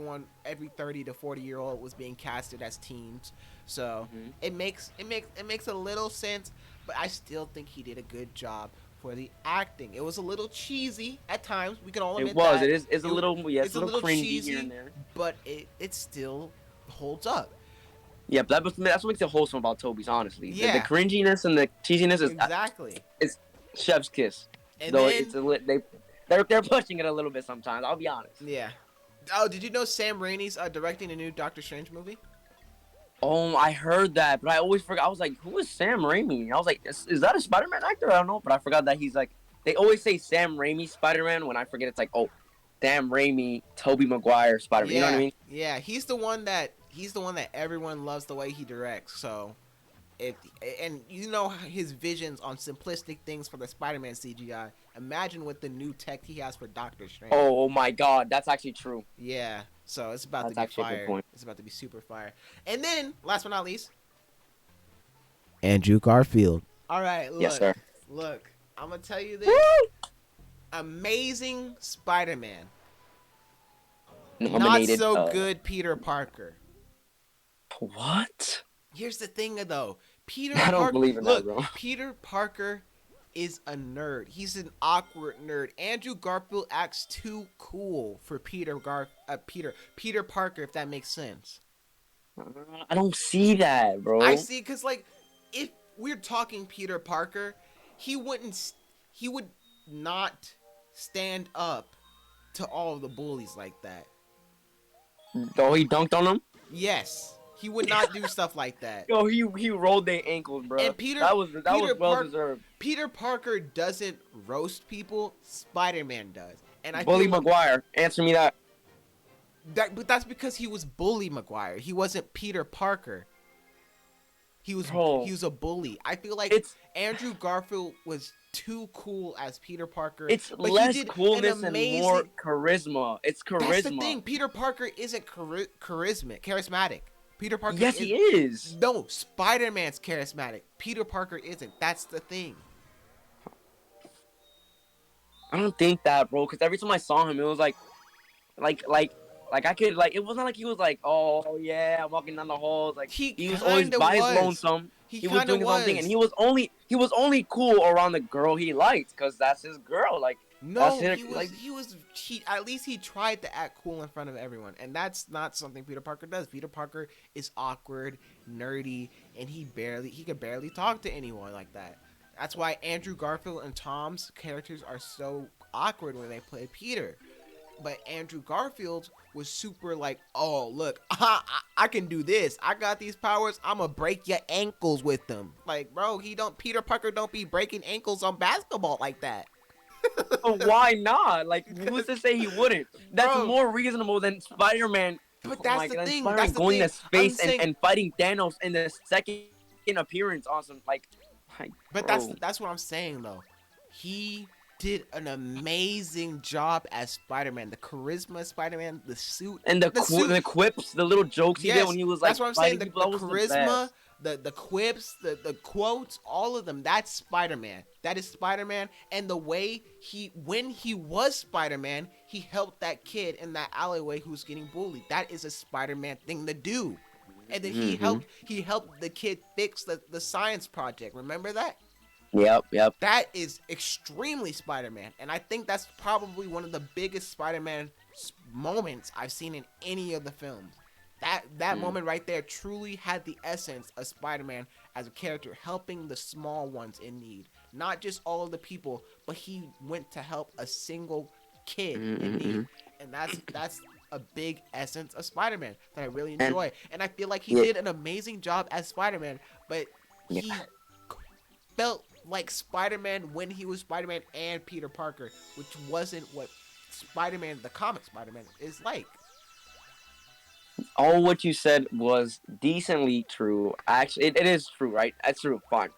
30 to 40-year-old was being casted as teens, so it makes a little sense. But I still think he did a good job for the acting. It was a little cheesy at times. We can all admit that. It's a little cringy cheesy, here and there, but it still holds up. Yeah, but that's what makes it wholesome about Toby's, honestly. Yeah. The cringiness and the cheesiness is exactly. It's chef's kiss. And though then, they're pushing it a little bit sometimes. I'll be honest. Yeah. Oh, did you know Sam Raimi's directing a new Doctor Strange movie? Oh, I heard that, but I always forgot. I was like, who is Sam Raimi? I was like, is that a Spider-Man actor? I don't know, but I forgot that he's like. They always say Sam Raimi Spider-Man. When I forget, it's like, oh, Sam Raimi, Tobey Maguire Spider-Man. You know what I mean? Yeah, he's the one that everyone loves the way he directs. So, and you know his visions on simplistic things for the Spider-Man CGI. Imagine with the new tech he has for Doctor Strange. Oh my God, that's actually true. Yeah, so it's about to be actually fire. a good point. It's about to be super fire. And then, last but not least, Andrew Garfield. All right, look, yes, sir. Look, I'm gonna tell you this. Woo! Amazing Spider-Man. Nominated, Not so good Peter Parker. What? Here's the thing, though. I don't believe in that, bro. Parker Parker is a nerd. He's an awkward nerd. Andrew Garfield acts too cool for Peter Parker, if that makes sense. I don't see that, bro. I see, because, like, if we're talking Peter Parker, he would not stand up to all of the bullies like that. Oh, he dunked on them? Yes. He would not do stuff like that. Yo, he rolled their ankles, bro. And that was well deserved. Peter Parker doesn't roast people. Spider-Man does. And I Bully Maguire, answer me that. But that's because he was Bully Maguire. He wasn't Peter Parker. He was a bully. I feel like Andrew Garfield was too cool as Peter Parker. It's less coolness and more charisma. It's charisma. That's the thing. Peter Parker isn't charismatic. Peter Parker. Yes, he is. No, Spider-Man's charismatic. Peter Parker isn't. That's the thing. I don't think that, bro. Because every time I saw him, it was like I could it wasn't like he was like, oh yeah, walking down the halls. Like he was always by his lonesome. He was doing his own thing, and he was only cool around the girl he liked, because that's his girl. Like no, at least he tried to act cool in front of everyone, and that's not something Peter Parker does. Peter Parker is awkward, nerdy, and he could barely talk to anyone like that. That's why Andrew Garfield and Tom's characters are so awkward when they play Peter. But Andrew Garfield was super like, oh, look, I can do this. I got these powers. I'm going to break your ankles with them. Like, bro, Peter Parker don't be breaking ankles on basketball like that. Why not? Like, who's to say he wouldn't? That's more reasonable than Spider-Man. But that's the thing. Spider-Man going to space and fighting Thanos in the second appearance. Awesome. But that's what I'm saying, though. He did an amazing job as Spider-Man. The charisma of Spider-Man, the suit, and the quips, the little jokes he did when he was like. That's what I'm saying. The charisma, the quips, the quotes, all of them. That's Spider-Man. That is Spider-Man. And the way when he was Spider-Man, he helped that kid in that alleyway who's getting bullied. That is a Spider-Man thing to do. And then he helped the kid fix the science project. Remember that? Yep. That is extremely Spider-Man, and I think that's probably one of the biggest Spider-Man moments I've seen in any of the films. That moment right there truly had the essence of Spider-Man as a character helping the small ones in need. Not just all of the people, but he went to help a single kid in need. And that's a big essence of Spider-Man that I really enjoy. And I feel like he did an amazing job as Spider-Man, but he felt like Spider-Man when he was Spider-Man and Peter Parker, which wasn't what Spider-Man, the comic Spider-Man, is like. All what you said was decently true. Actually, it is true, right? That's true. Fine.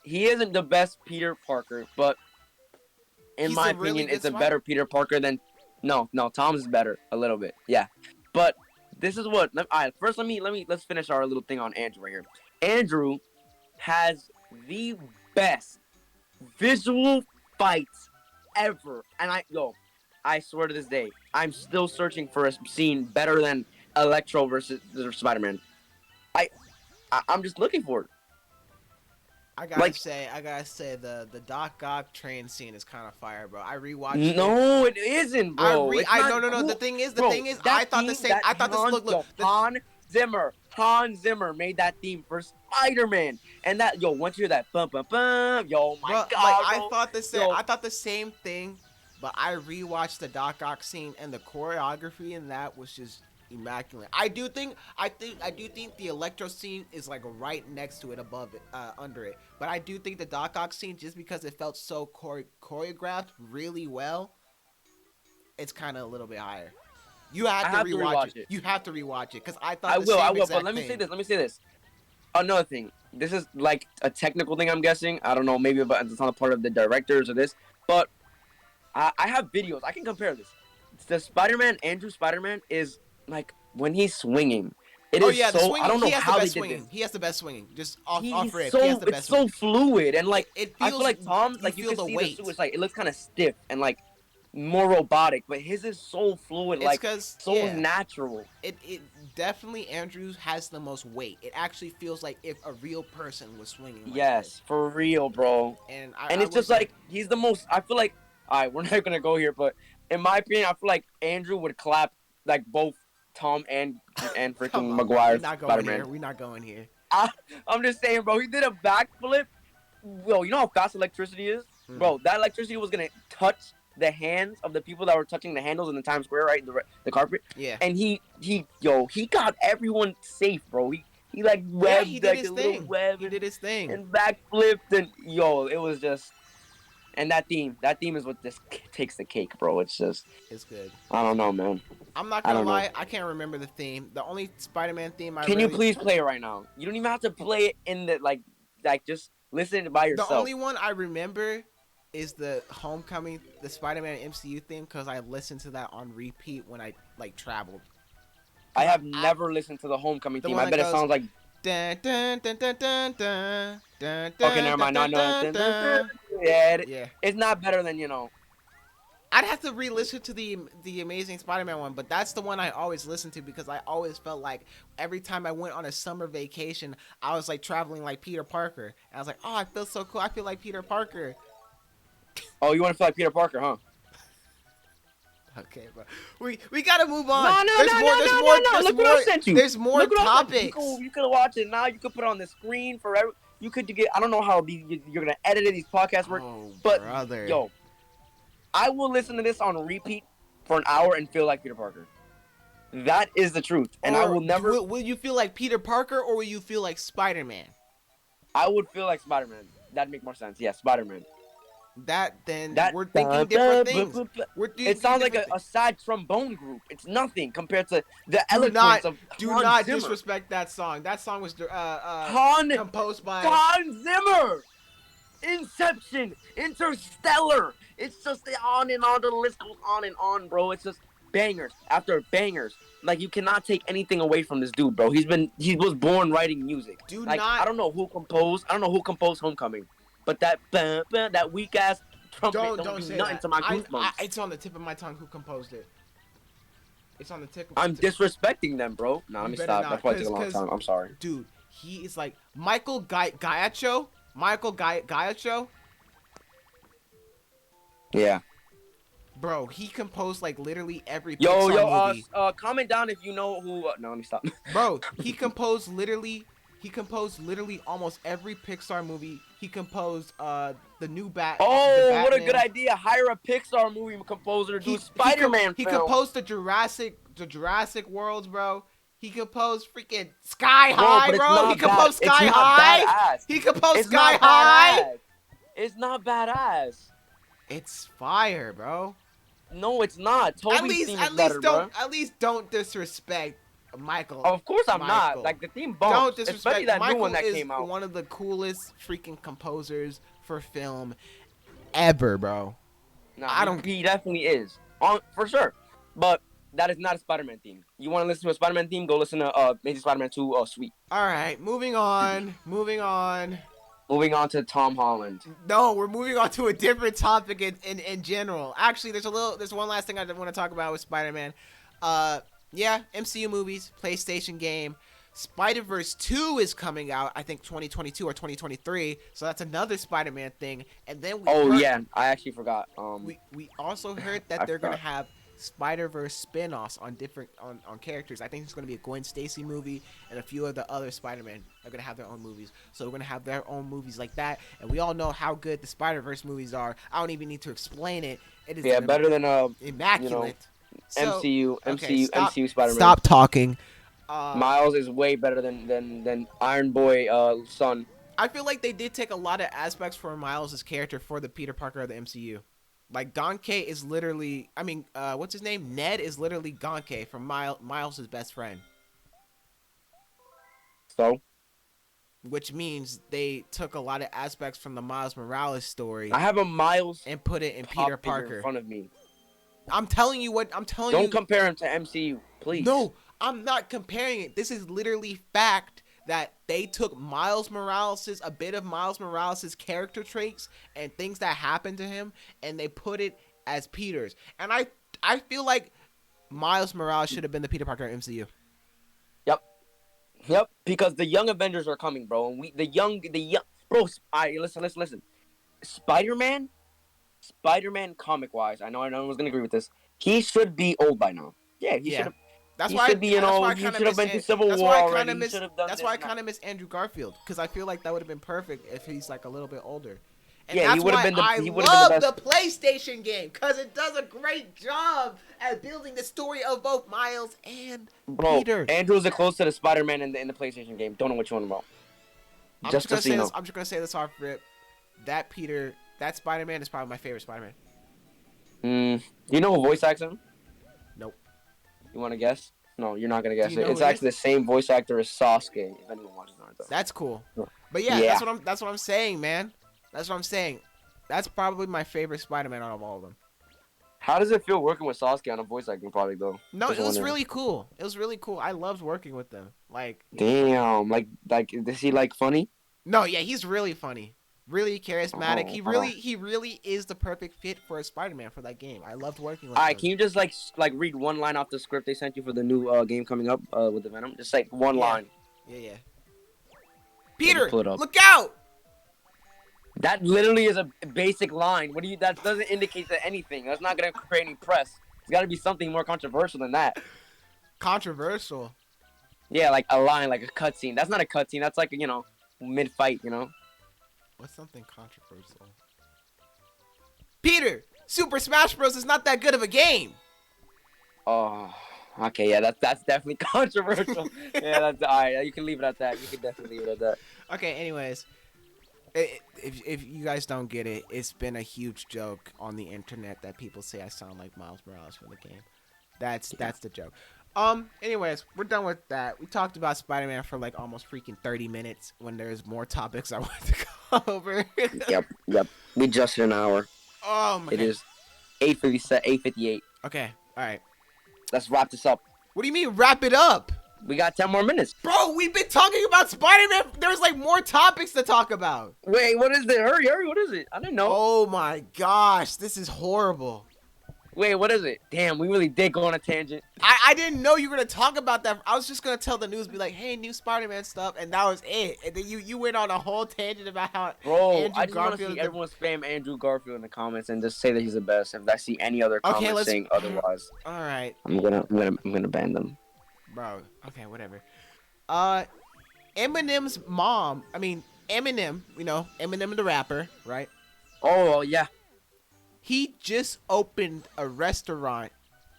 He isn't the best Peter Parker, but in my opinion, it's a better Peter Parker than... No, Tom's is better a little bit. Yeah. But this is what... All right, first, let's finish our little thing on Andrew right here. Andrew has the best visual fights ever. And I swear to this day, I'm still searching for a scene better than Electro versus Spider-Man. I'm just looking for it. I gotta say the Doc Ock train scene is kind of fire, bro. I rewatched it. No, it isn't, bro. No. Cool. The thing is, I thought the same. I thought this look. Hans Zimmer made that theme for Spider-Man, and that once you hear that bum bum bum, my god, like, I thought the same. I thought the same thing, but I rewatched the Doc Ock scene, and the choreography in that was just immaculate. I do think the Electro scene is like right next to it, above it, under it. But I do think the Doc Ock scene, just because it felt so choreographed really well, it's kind of a little bit higher. You have to rewatch it. You have to rewatch it because I thought I will. But let me say this. Another thing. This is like a technical thing. I'm guessing. I don't know. Maybe it's not a part of the directors or this. But I have videos. I can compare this. The Spider-Man, Andrew Spider-Man, is like when he's swinging. I don't know how they did this. He has the best swinging. Just off rip. It's so fluid and like it feels, I feel like Tom, like you can see the suit. It's like it looks kind of stiff and like more robotic, but his is so fluid, natural. It definitely, Andrews has the most weight. It actually feels like if a real person was swinging. Yes, for real, bro. And it's just like he's the most. I feel like, all right, we're not gonna go here, but in my opinion, I feel like Andrew would clap like both Tom and freaking Maguire's Spider-Man. We're not going here. I'm just saying, bro. He did a backflip. Yo, you know how fast electricity is, bro. That electricity was gonna touch the hands of the people that were touching the handles in the Times Square, right? The carpet. Yeah. And he got everyone safe, bro. He like webbed he did his a thing. little web. He did his thing. And backflipped and it was just. And that theme is what just takes the cake, bro. It's good. I don't know, man. I'm not gonna lie, I can't remember the theme. The only Spider-Man theme Can you please play it right now? You don't even have to play it in the like just listen by yourself. The only one I remember is the Homecoming, the Spider-Man MCU theme, because I listened to that on repeat when I like traveled. I have never listened to the Homecoming theme. I bet it sounds like. Dun, dun, dun, dun, dun, dun, dun, okay, never mind. No. Yeah, it's not better than I'd have to re-listen to the Amazing Spider-Man one, but that's the one I always listen to because I always felt like every time I went on a summer vacation, I was like traveling like Peter Parker. And I was like, oh, I feel so cool. I feel like Peter Parker. Oh, you want to feel like Peter Parker, huh? Okay, but we gotta move on. No. There's more topics. You could watch it now. You could put it on the screen forever. You could get. I don't know how you're gonna edit these podcasts work, but brother. Yo, I will listen to this on repeat for an hour and feel like Peter Parker. That is the truth, and I will never. Will you feel like Peter Parker or will you feel like Spider-Man? I would feel like Spider-Man. That'd make more sense. Yeah, Spider-Man. We're thinking different things. It sounds like a sad trombone group. It's nothing compared to the eloquence of Do Hans not Zimmer. disrespect that song. That song was composed by Hans Zimmer. Inception, Interstellar. It's just on and on. The list goes on and on, bro. It's just bangers after bangers. Like you cannot take anything away from this dude, bro. He was born writing music. I don't know who composed Homecoming. But that weak ass trumpet don't do nothing to my goosebumps. It's on the tip of my tongue who composed it. It's on the tip. I'm disrespecting them, bro. Nah, let me stop. That's why it took a long time. I'm sorry. Dude, he is like Michael Gaiacho. Michael Gaiacho. Yeah. Bro, he composed like literally every Yo, Pixar movie. Comment down if you know who. No, let me stop. Bro, he composed literally almost every Pixar movie. He composed the new What a good idea! Hire a Pixar movie composer to do Spider-Man. He composed the Jurassic Worlds, bro. He composed freaking Sky High, bro. He composed Sky High. He composed Sky High. It's not badass. It's fire, bro. No, it's not. Toby's theme is better, bro. At least don't disrespect Michael. Of course I'm not. Like, the theme bumps. Don't disrespect. Especially that Michael new one that is came out. One of the coolest freaking composers for film ever, bro. Nah, he definitely is. For sure. But that is not a Spider-Man theme. You want to listen to a Spider-Man theme? Go listen to Amazing Spider-Man 2 Sweet. All right, moving on. Moving on to Tom Holland. No, we're moving on to a different topic in general. Actually, there's one last thing I want to talk about with Spider-Man. Yeah, MCU movies, PlayStation game. Spider-Verse 2 is coming out, I think 2022 or 2023. So that's another Spider-Man thing. And then I actually forgot. We also heard that they're going to have Spider-Verse spin-offs on different on characters. I think it's going to be a Gwen Stacy movie, and a few of the other Spider-Man are going to have their own movies. So we're going to have their own movies like that, and we all know how good the Spider-Verse movies are. I don't even need to explain it. It is better than immaculate. MCU Spider-Man. Stop talking. Miles is way better than Iron Boy son. I feel like they did take a lot of aspects from Miles' character for the Peter Parker of the MCU. Like, Gonke is literally, what's his name? Ned is literally Gonke from Miles' best friend. So? Which means they took a lot of aspects from the Miles Morales story. I have a Miles and put it in Peter Parker in front of me. I'm telling you. Don't compare him to MCU, please. No, I'm not comparing it. This is literally fact. That they took a bit of Miles Morales' character traits and things that happened to him, and they put it as Peter's. And I feel like Miles Morales should have been the Peter Parker of MCU. Yep. Because the Young Avengers are coming, bro. And the young, bro. Listen. Spider-Man, comic wise, I know no one's gonna agree with this. He should be old by now. Yeah, he should have. That's why I kind of miss Andrew Garfield, because I feel like that would have been perfect if he's like a little bit older. And yeah, that's why I love the PlayStation game, because it does a great job at building the story of both Miles and Peter. Andrew's the closest to the Spider-Man in the PlayStation game. Don't know which one about. I'm just gonna say this off rip. That Spider-Man is probably my favorite Spider-Man. You know who voice acts him? Nope. You want to guess? No, you're not going to guess it. It's actually the same voice actor as Sasuke, if anyone watches Naruto. That's cool. But yeah, that's what I'm saying, man. That's what I'm saying. That's probably my favorite Spider-Man out of all of them. How does it feel working with Sasuke on a voice acting project, though? No, it was really cool. I loved working with them. Like, damn, like is he like funny? No, yeah, he's really funny. Really charismatic. He really is the perfect fit for a Spider-Man for that game. I loved working with him. Alright, can you just like read one line off the script they sent you for the new game coming up with the Venom? Just like one line. Yeah. Peter, look out! That literally is a basic line. That doesn't indicate that anything. That's not gonna create any press. It's gotta be something more controversial than that. Controversial? Yeah, like a line, like a cutscene. That's not a cutscene. That's like mid-fight, What's something controversial? Peter, Super Smash Bros. Is not that good of a game. Oh, okay, yeah, that's definitely controversial. Yeah, that's alright. You can leave it at that. You can definitely leave it at that. Okay, anyways, if you guys don't get it, it's been a huge joke on the internet that people say I sound like Miles Morales from the game. That's the joke. Anyways, we're done with that. We talked about Spider-Man for like almost freaking 30 minutes when there's more topics I want to go over. Yep. We just hit an hour. Oh my god. It is 8:58. Okay, alright. Let's wrap this up. What do you mean wrap it up? We got 10 more minutes. Bro, we've been talking about Spider-Man. There's like more topics to talk about. Wait, what is it? Hurry, what is it? I didn't know. Oh my gosh, this is horrible. Wait, what is it? Damn, we really did go on a tangent. I didn't know you were gonna talk about that. I was just gonna tell the news, be like, "Hey, new Spider-Man stuff," and that was it. And then you went on a whole tangent about how Bro, Andrew I just want to Garfield. see everyone spam Andrew Garfield in the comments and just say that he's the best. If I see any other comments saying otherwise, all right, I'm gonna ban them. bro. Okay, whatever. Eminem's mom. I mean, Eminem. You know, Eminem the rapper, right? Oh yeah. He just opened a restaurant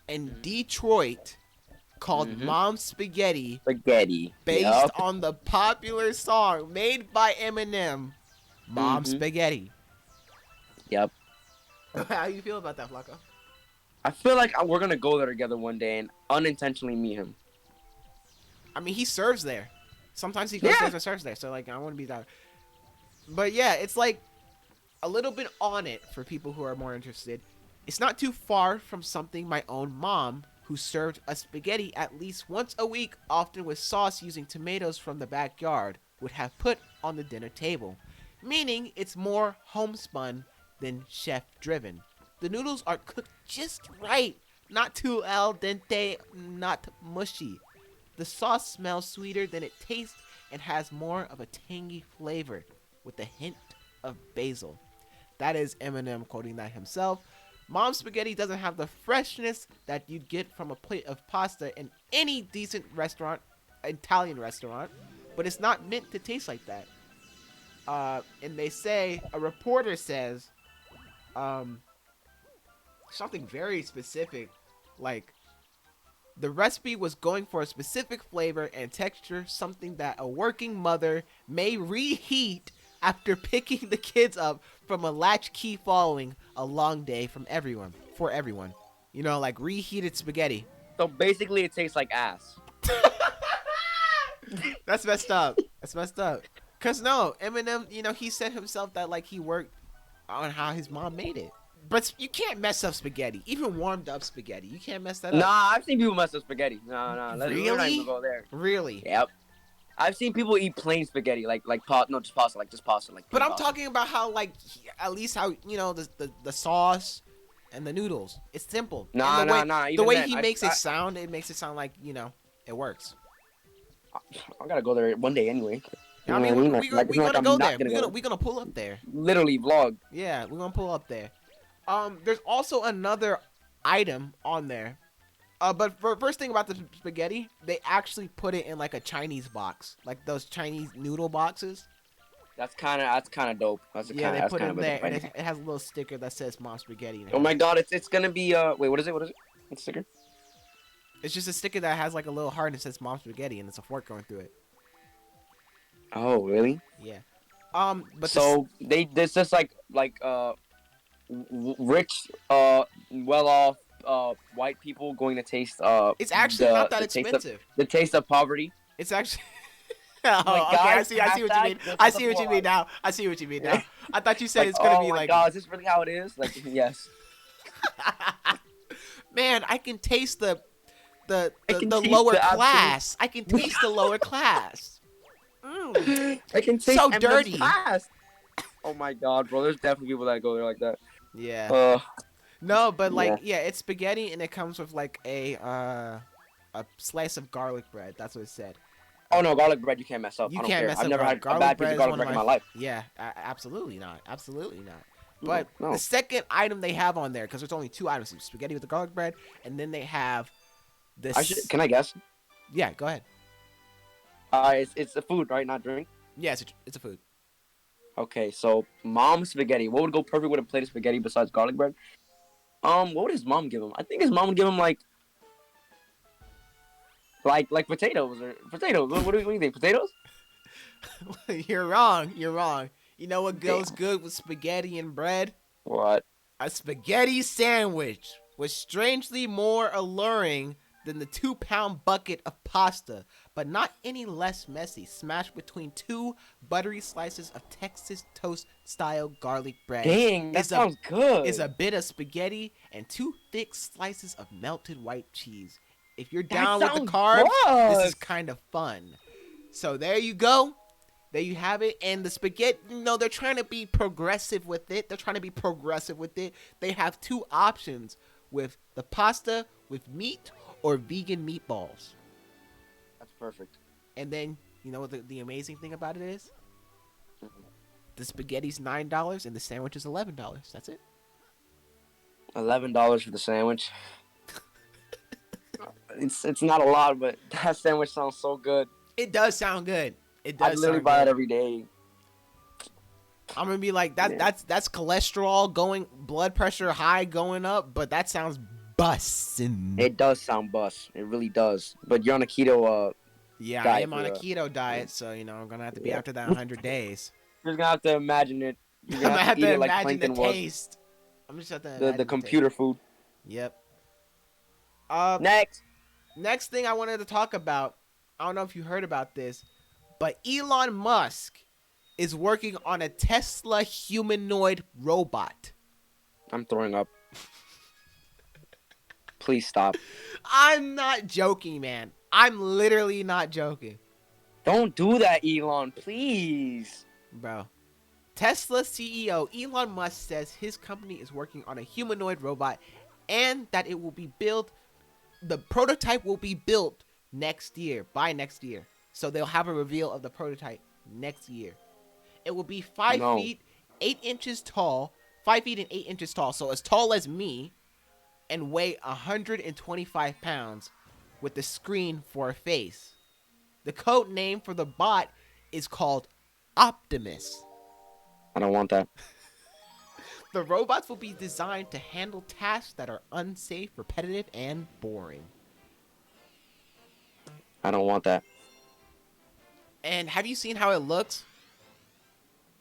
in Detroit called Mom's Spaghetti. Based on the popular song made by Eminem, Mom's Spaghetti. Yep. How you feel about that, Flacco? I feel like we're gonna go there together one day and unintentionally meet him. I mean, he serves there. Sometimes he goes there and serves there. So, like, I want to be that. But, yeah, it's like a little bit on it for people who are more interested. It's not too far from something my own mom, who served us spaghetti at least once a week, often with sauce using tomatoes from the backyard, would have put on the dinner table. Meaning it's more homespun than chef-driven. The noodles are cooked just right, not too al dente, not mushy. The sauce smells sweeter than it tastes and has more of a tangy flavor, with a hint of basil. That is Eminem quoting that himself. Mom's spaghetti doesn't have the freshness that you'd get from a plate of pasta in any decent restaurant, Italian restaurant, but it's not meant to taste like that. And they say, a reporter says, something very specific, like, the recipe was going for a specific flavor and texture, something that a working mother may reheat after picking the kids up from a latchkey following a long day for everyone. You know, like reheated spaghetti. So basically it tastes like ass. That's messed up. Cause no, Eminem, you know, he said himself that like he worked on how his mom made it. But you can't mess up spaghetti, even warmed up spaghetti. You can't mess that up. Nah, I've seen people mess up spaghetti. Nah. Really? We're not even go there. Really? Yep. I've seen people eat plain spaghetti, just pasta. But I'm talking about how, like, at least how, you know, the sauce and the noodles. It's simple. Nah. The way he makes it sound, it makes it sound like, you know, it works. I gotta go there one day anyway. I mean, we're gonna go there. We're gonna pull up there. Literally vlog. Yeah, we're gonna pull up there. There's also another item on there. But for first thing about the spaghetti, they actually put it in like a Chinese box, like those Chinese noodle boxes. That's kind of dope. They put it in there, and it has a little sticker that says "Mom Spaghetti." Oh my god, it's gonna be wait, what is it? What's the sticker? It's just a sticker that has like a little heart and it says "Mom Spaghetti" and it's a fork going through it. Oh really? Yeah. But so this just like rich, well-off white people going to taste it's actually not that expensive. The taste of poverty. It's actually okay, I see what you mean. I see what you mean now. I thought you said it's gonna be like, oh my god, is this really how it is? Like, yes. Man, I can taste the lower class. I can taste the lower class. I can taste so dirty. Oh my god, bro, there's definitely people that go there like that. Yeah. No, but like, yeah, it's spaghetti and it comes with like a slice of garlic bread. That's what it said. Oh no, garlic bread you can't mess up. You can't mess up. I've never had a bad piece of garlic bread in my life. Yeah, absolutely not. But the second item they have on there, because there's only two items: spaghetti with the garlic bread, and then they have this. Can I guess? Yeah, go ahead. It's a food, right? Not drink. Yeah, it's a food. Okay, so mom's spaghetti. What would go perfect with a plate of spaghetti besides garlic bread? What would his mom give him? I think his mom would give him like potatoes or potatoes. What do you think? Potatoes? You're wrong. You know what goes good with spaghetti and bread? What? A spaghetti sandwich was strangely more alluring than the 2-pound bucket of pasta, but not any less messy, smashed between two buttery slices of Texas toast-style garlic bread. Dang, that sounds good. Is a bit of spaghetti and 2 thick slices of melted white cheese. If you're down with the carbs, this is kind of fun. So there you go. There you have it. And the spaghetti, they're trying to be progressive with it. They have 2 options with the pasta with meat or vegan meatballs. That's perfect. And then, you know what the amazing thing about it is? Mm-hmm. The spaghetti's $9 and the sandwich is $11. That's it. $11 for the sandwich. It's not a lot, but that sandwich sounds so good. It does sound good. It does. I'd literally buy it every day. I'm gonna be like that. Yeah. That's cholesterol going, blood pressure high going up, but that sounds bussin'. It does sound bust. It really does. But you're on a keto. Yeah, diet, I am on a keto diet, so you know I'm gonna have to be after that 100 days. You're just gonna have to imagine it. You're gonna have to eat it like imagine Plankton the taste. I'm just have to the computer food. Yep. Next thing I wanted to talk about. I don't know if you heard about this, but Elon Musk is working on a Tesla humanoid robot. I'm throwing up. Please stop. I'm not joking, man. I'm literally not joking. Don't do that, Elon, please. Bro. Tesla CEO Elon Musk says his company is working on a humanoid robot and that it will be built. The prototype will be built by next year. So they'll have a reveal of the prototype next year. It will be 5 feet, 8 inches tall. 5 feet and 8 inches tall. So as tall as me and weigh 125 pounds with the screen for a face. The code name for the bot is called Optimus. I don't want that. The robots will be designed to handle tasks that are unsafe, repetitive, and boring. I don't want that. And have you seen how it looks?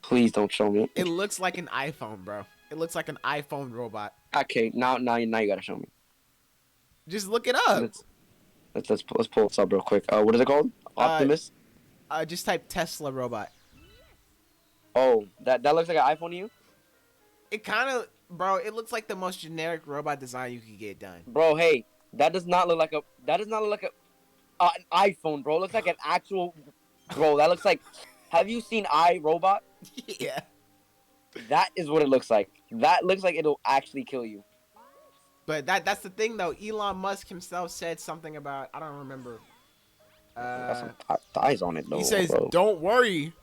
Please don't show me. It looks like an iPhone, bro. It looks like an iPhone robot. Okay, now you gotta show me. Just look it up. Let's pull this up real quick. What is it called? Optimus? Just type Tesla robot. Oh, that looks like an iPhone to you? It kind of, bro. It looks like the most generic robot design you could get done. Bro, hey, that does not look like an iPhone, bro. It looks like an actual, bro. That looks like. Have you seen iRobot? Yeah. That is what it looks like. That looks like it'll actually kill you. But that's the thing, though. Elon Musk himself said something about, I don't remember. Got some thighs on it, though. He says, bro. don't worry,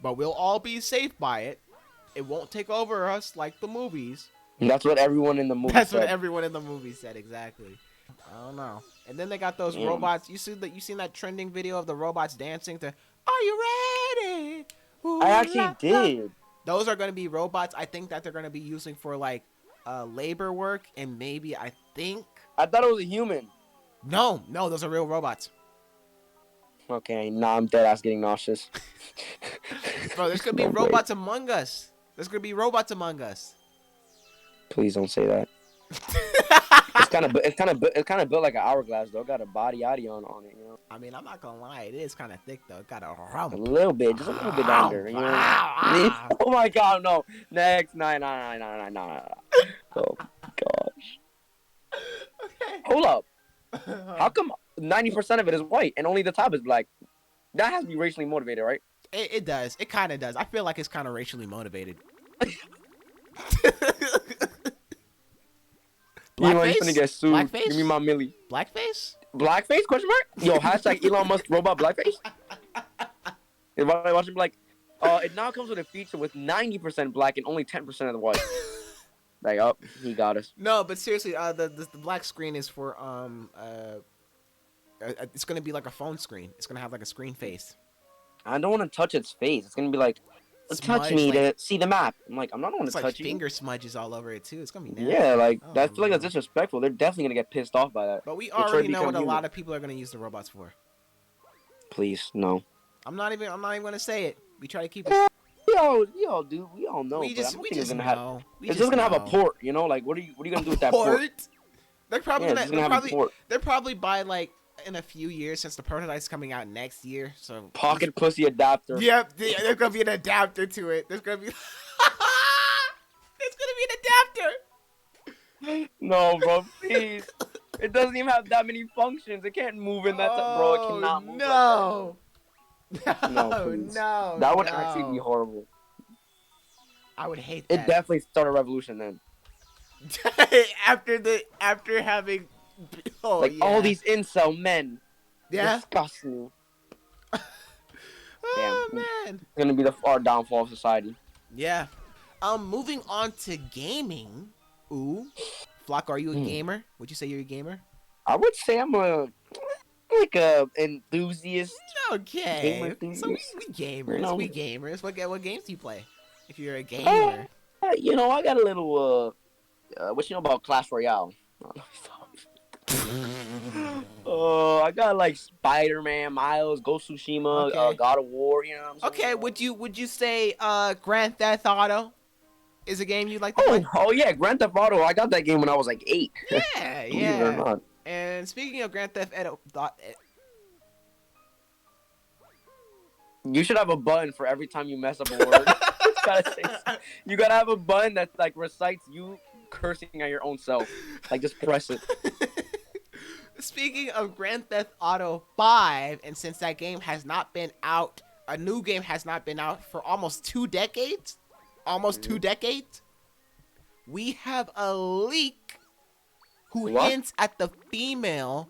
but we'll all be safe by it. It won't take over us like the movies. That's what everyone in the movie said. What everyone in the movie said, exactly. I don't know. And then they got those robots. You seen that trending video of the robots dancing to "Are You Ready?" Ooh, I actually did. Those are going to be robots. I think that they're going to be using for like labor work, and maybe I thought it was a human. No, those are real robots. Okay, I'm dead ass getting nauseous. Bro, there's gonna be robots among us. Please don't say that. It's kind of built like an hourglass though. Got a body on it, you know. I mean, I'm not gonna lie, it is kind of thick though. It got a little bit, just a little bit under. You know? Oh my god, no. Next, no. Oh gosh. Okay. Hold up. How come 90% of it is white and only the top is black? That has to be racially motivated, right? It does. It kind of does. I feel like it's kind of racially motivated. Elon, you finna get sued. Blackface? Give me my milli. Blackface? Blackface? Question mark? Yo, hashtag Elon Musk robot blackface. If I watch him like, it now comes with a feature with 90% black and only 10% of the white. Like, oh, he got us. No, but seriously, the black screen is for it's gonna be like a phone screen. It's gonna have like a screen face. I don't want to touch its face. It's gonna be like, touch me to see the map. I'm like, I'm not going to touch you. Finger smudges all over it too. It's gonna be nasty. Yeah, like I feel like that's disrespectful. They're definitely gonna get pissed off by that. But we already know what a lot of people are gonna use the robots for. Please, no. I'm not even gonna say it. We try to keep it. We all do. We all know. We just know. It's just gonna have a port, you know. Like, what are you gonna do with that port? They're probably by like in a few years, since the prototype's coming out next year. So pocket pussy adapter. Yep, there's gonna be an adapter to it. There's gonna be an adapter. No, bro, please. It doesn't even have that many functions. It can't move in that. Bro, it cannot move. No. No, that would actually be horrible. I would hate that. It definitely started a revolution then. after having, like all these incel men. Yeah. Disgust me. Damn. Oh man. It's gonna be our downfall of society. Yeah. Moving on to gaming. Ooh. Flock, are you a gamer? Would you say you're a gamer? I would say I'm a enthusiast. Okay. Gamer So we gamers. You know? We gamers. What games do you play? If you're a gamer. I got a little what you know about Clash Royale? I got like Spider-Man, Miles, Ghost of Tsushima, Okay. God of War. You know what I'm saying? Okay. Would you say Grand Theft Auto is a game you like to play? Oh yeah, Grand Theft Auto. I got that game when I was like 8. Yeah, Believe it or not. And speaking of Grand Theft Auto, you should have a button for every time you mess up a word. You gotta have a button that like recites you cursing at your own self. Like just press it. Speaking of Grand Theft Auto 5, and since that game has not been out, a new game has not been out for almost 2 decades. We have a leak who hints at the female.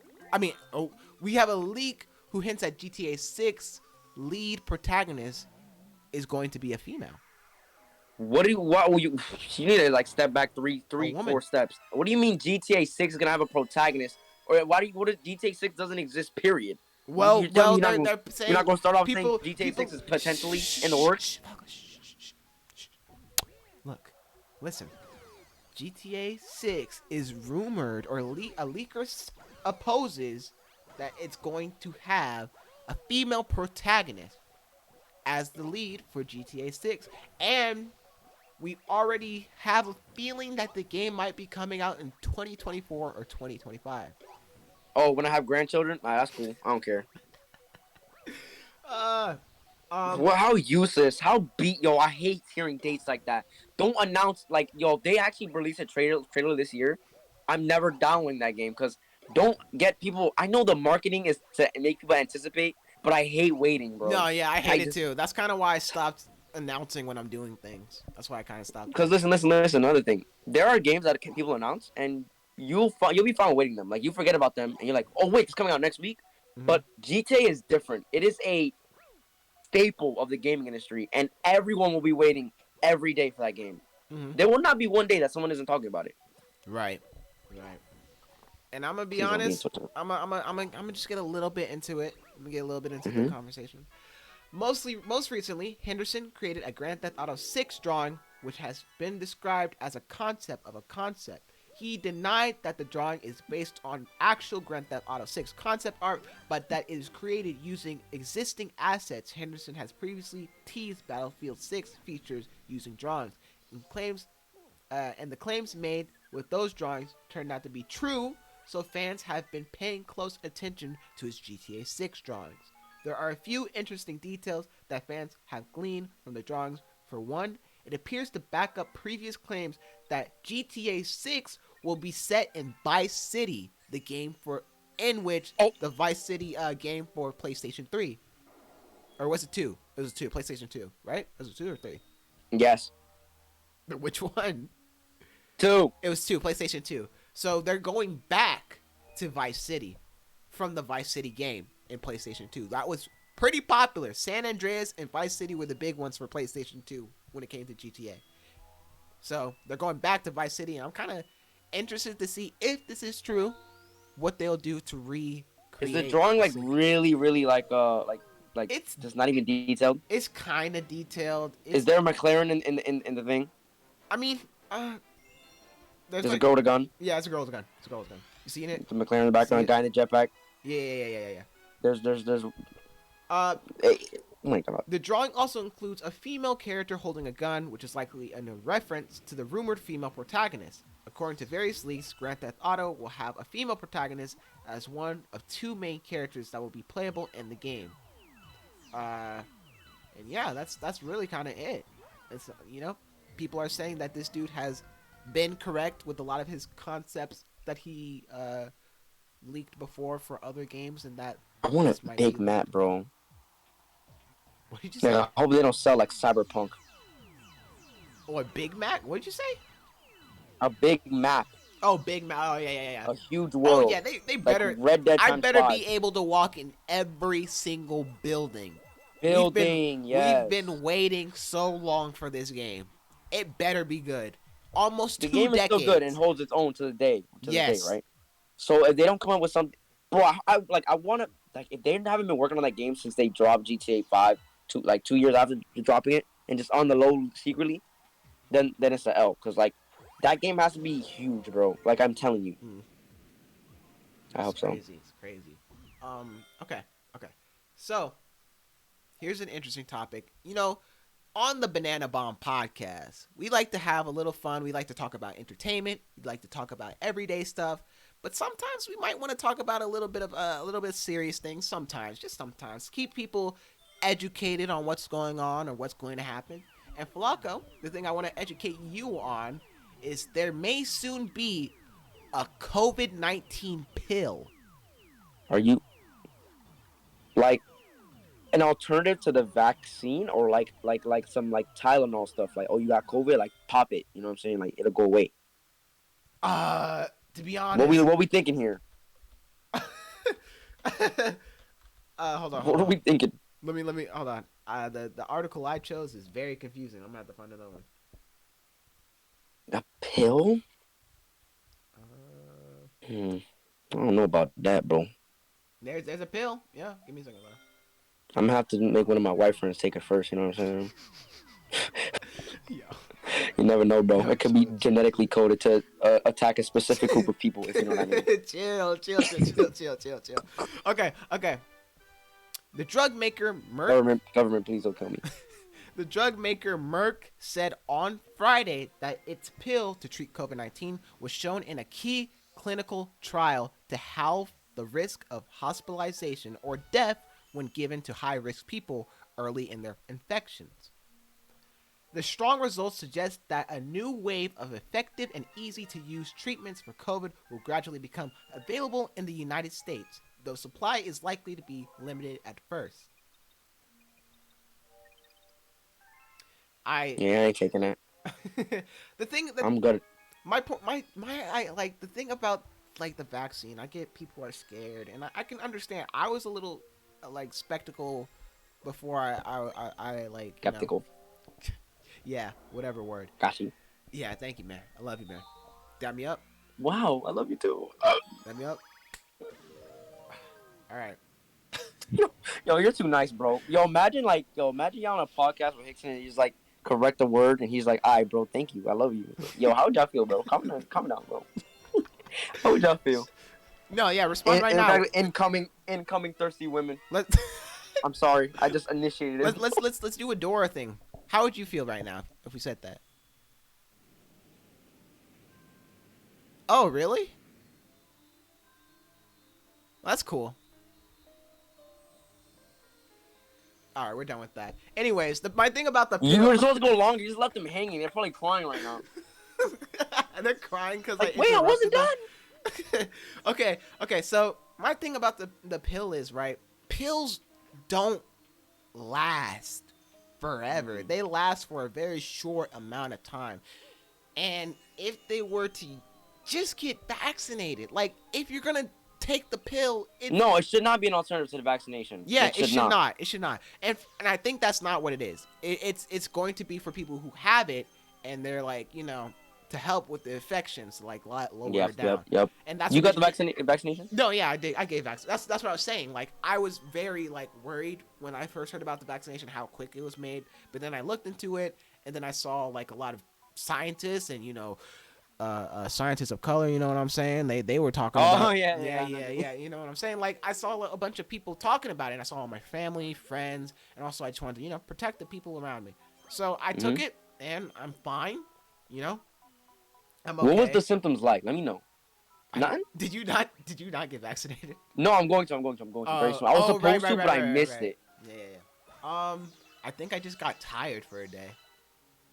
We have a leak who hints at GTA 6 lead protagonist is going to be a female. You need to like step back 4 steps. What do you mean GTA 6 is gonna have a protagonist? Or what if GTA 6 doesn't exist, period? Well, they're saying you're not gonna start off people, saying GTA 6 is potentially in the works? Look, listen. GTA 6 is rumored, or a leaker opposes that it's going to have a female protagonist as the lead for GTA 6. And we already have a feeling that the game might be coming out in 2024 or 2025. Oh, when I have grandchildren? That's cool. I don't care. How useless. I hate hearing dates like that. Don't announce, they actually released a trailer this year. I'm never downloading that game, because don't get people. I know the marketing is to make people anticipate, but I hate waiting, bro. No, yeah, I hate it too. That's kind of why I stopped announcing when I'm doing things. That's why I kind of stopped. Because listen, another thing. There are games that people announce, and you'll be fine waiting them. Like, you forget about them, and you're like, oh, wait, it's coming out next week. Mm-hmm. But GTA is different. It is a staple of the gaming industry, and everyone will be waiting every day for that game. Mm-hmm. There will not be one day that someone isn't talking about it. Right. And I'm gonna be honest. I'm gonna just get a little bit into it. I'm gonna get a little bit into the conversation. Most recently, Henderson created a Grand Theft Auto 6 drawing, which has been described as a concept of a concept. He denied that the drawing is based on actual Grand Theft Auto 6 concept art, but that it is created using existing assets. Henderson has previously teased Battlefield 6 features using drawings, and the claims made with those drawings turned out to be true, so fans have been paying close attention to his GTA 6 drawings. There are a few interesting details that fans have gleaned from the drawings. For one, it appears to back up previous claims that GTA 6 will be set in Vice City, the game the Vice City game for PlayStation 3. Or was it 2? It was 2, PlayStation 2, right? Was it 2 or 3? Yes. Which one? 2. It was 2, PlayStation 2. So they're going back to Vice City from the Vice City game in PlayStation 2. That was pretty popular. San Andreas and Vice City were the big ones for PlayStation 2 when it came to GTA. So they're going back to Vice City, and I'm kind of interested to see if this is true, what they'll do to recreate. Is the drawing really, really it's just not even detailed? It's kind of detailed. Is there a McLaren in the thing? I mean, there's a girl with a gun. Yeah, it's a girl with a gun. You seen it? The McLaren in the background, a guy in the jetpack. Yeah. There's. Oh my God. The drawing also includes a female character holding a gun, which is likely a reference to the rumored female protagonist. According to various leaks, Grand Theft Auto will have a female protagonist as one of 2 main characters that will be playable in the game. And yeah, that's really kind of it. It's, people are saying that this dude has been correct with a lot of his concepts that he leaked before for other games, and that I want a big map, bro. What did you say? I hope they don't sell like Cyberpunk. Oh, a Big Mac? What did you say? A big map, Oh, Big Mouth. Oh, yeah. a huge Oh, world, yeah, they like better. Red Dead I times better 5. be able to walk in every single building. Building, We've yes. been waiting so long for this game. It better be good. Almost The two game is still good and decades. holds its own to the day, Yes. right? So if they don't come up with something, bro, I want to, like, if they haven't been working on that game since they dropped GTA 5, 2 years after dropping it, and just on the low secretly, then it's an L, because like that game has to be huge, bro. Like I'm telling you, Mm, I it's hope so. crazy. It's crazy. Okay. Okay. So here's an interesting topic. On the Banana Bomb podcast, we like to have a little fun. We like to talk about entertainment. We like to talk about everyday stuff. But sometimes we might want to talk about a little bit of serious things. Sometimes, just sometimes, keep people educated on what's going on or what's going to happen. And Flaco, the thing I want to educate you on is there may soon be a COVID-19 pill. Are you like an alternative to the vaccine, or like some like Tylenol stuff? Like, oh, you got COVID, like pop it. You know what I'm saying? Like it'll go away. To be What we honest, what we thinking here? hold on, What are we thinking? Let me hold on. The article I chose is very confusing. I'm gonna have to find another one. A pill? I don't know about that, bro. There's a pill. Yeah, give me a second, bro. I'm gonna have to make one of my white friends take it first. You know what I'm saying? Yo. You never know, bro. Yo, It could be genetically coded to attack a specific group of people, if you know what I mean. chill. Okay. The drug maker Merck. Government, please don't kill me. The drug maker Merck said on Friday that its pill to treat COVID-19 was shown in a key clinical trial to halve the risk of hospitalization or death when given to high-risk people early in their infections. The strong results suggest that a new wave of effective and easy-to-use treatments for COVID will gradually become available in the United States, though supply is likely to be limited at first. Yeah, I ain't taking that. The thing that I'm good. I like the thing about like the vaccine. I get people are scared, and I can understand. I was a little like spectacle before I like Skeptical. Yeah, whatever word. Got you. Yeah, thank you, man. I love you, man. Dab me up. Wow, I love you too. Dab me up. All right. Yo, you're too nice, bro. Imagine y'all on a podcast with Hix and he's like correct a word and he's like, "All right, bro, thank you, I love you." Yo, how would y'all feel, bro? Calm down, bro. How would y'all feel? No, yeah, respond right now. Incoming thirsty women. Let's I'm sorry, I just initiated it. let's do a Dora thing. How would you feel right now if we said that? Oh, really? That's cool. All right, we're done with that. Anyways, my thing about the You were supposed to go longer. You just left them hanging. They're probably crying right now. And they're crying because like, wait, I wasn't done. Okay. So my thing about the pill is, right, pills don't last forever. They last for a very short amount of time. And if they were to just get vaccinated, like if you're gonna take the pill, no, it should not be an alternative to the vaccination. Yeah, it should not. It should not. And I think that's not what it is. It's going to be for people who have it and they're like, to help with the infections, like lower it down. Yep. And that's you got the vaccination? No, yeah, I did. I gave vaccine. That's what I was saying. Like I was very worried when I first heard about the vaccination, how quick it was made. But then I looked into it, and then I saw like a lot of scientists and scientists of color. You know what I'm saying? They were talking about. Oh yeah. You know what I'm saying? Like I saw a bunch of people talking about it. And I saw all my family, friends, and also I just wanted to protect the people around me. So I took it, and I'm fine. I'm okay. What was the symptoms like? Let me know. Nothing? Did you not get vaccinated? No, I'm going to very soon. I was supposed to, but I missed it. Yeah. I think I just got tired for a day.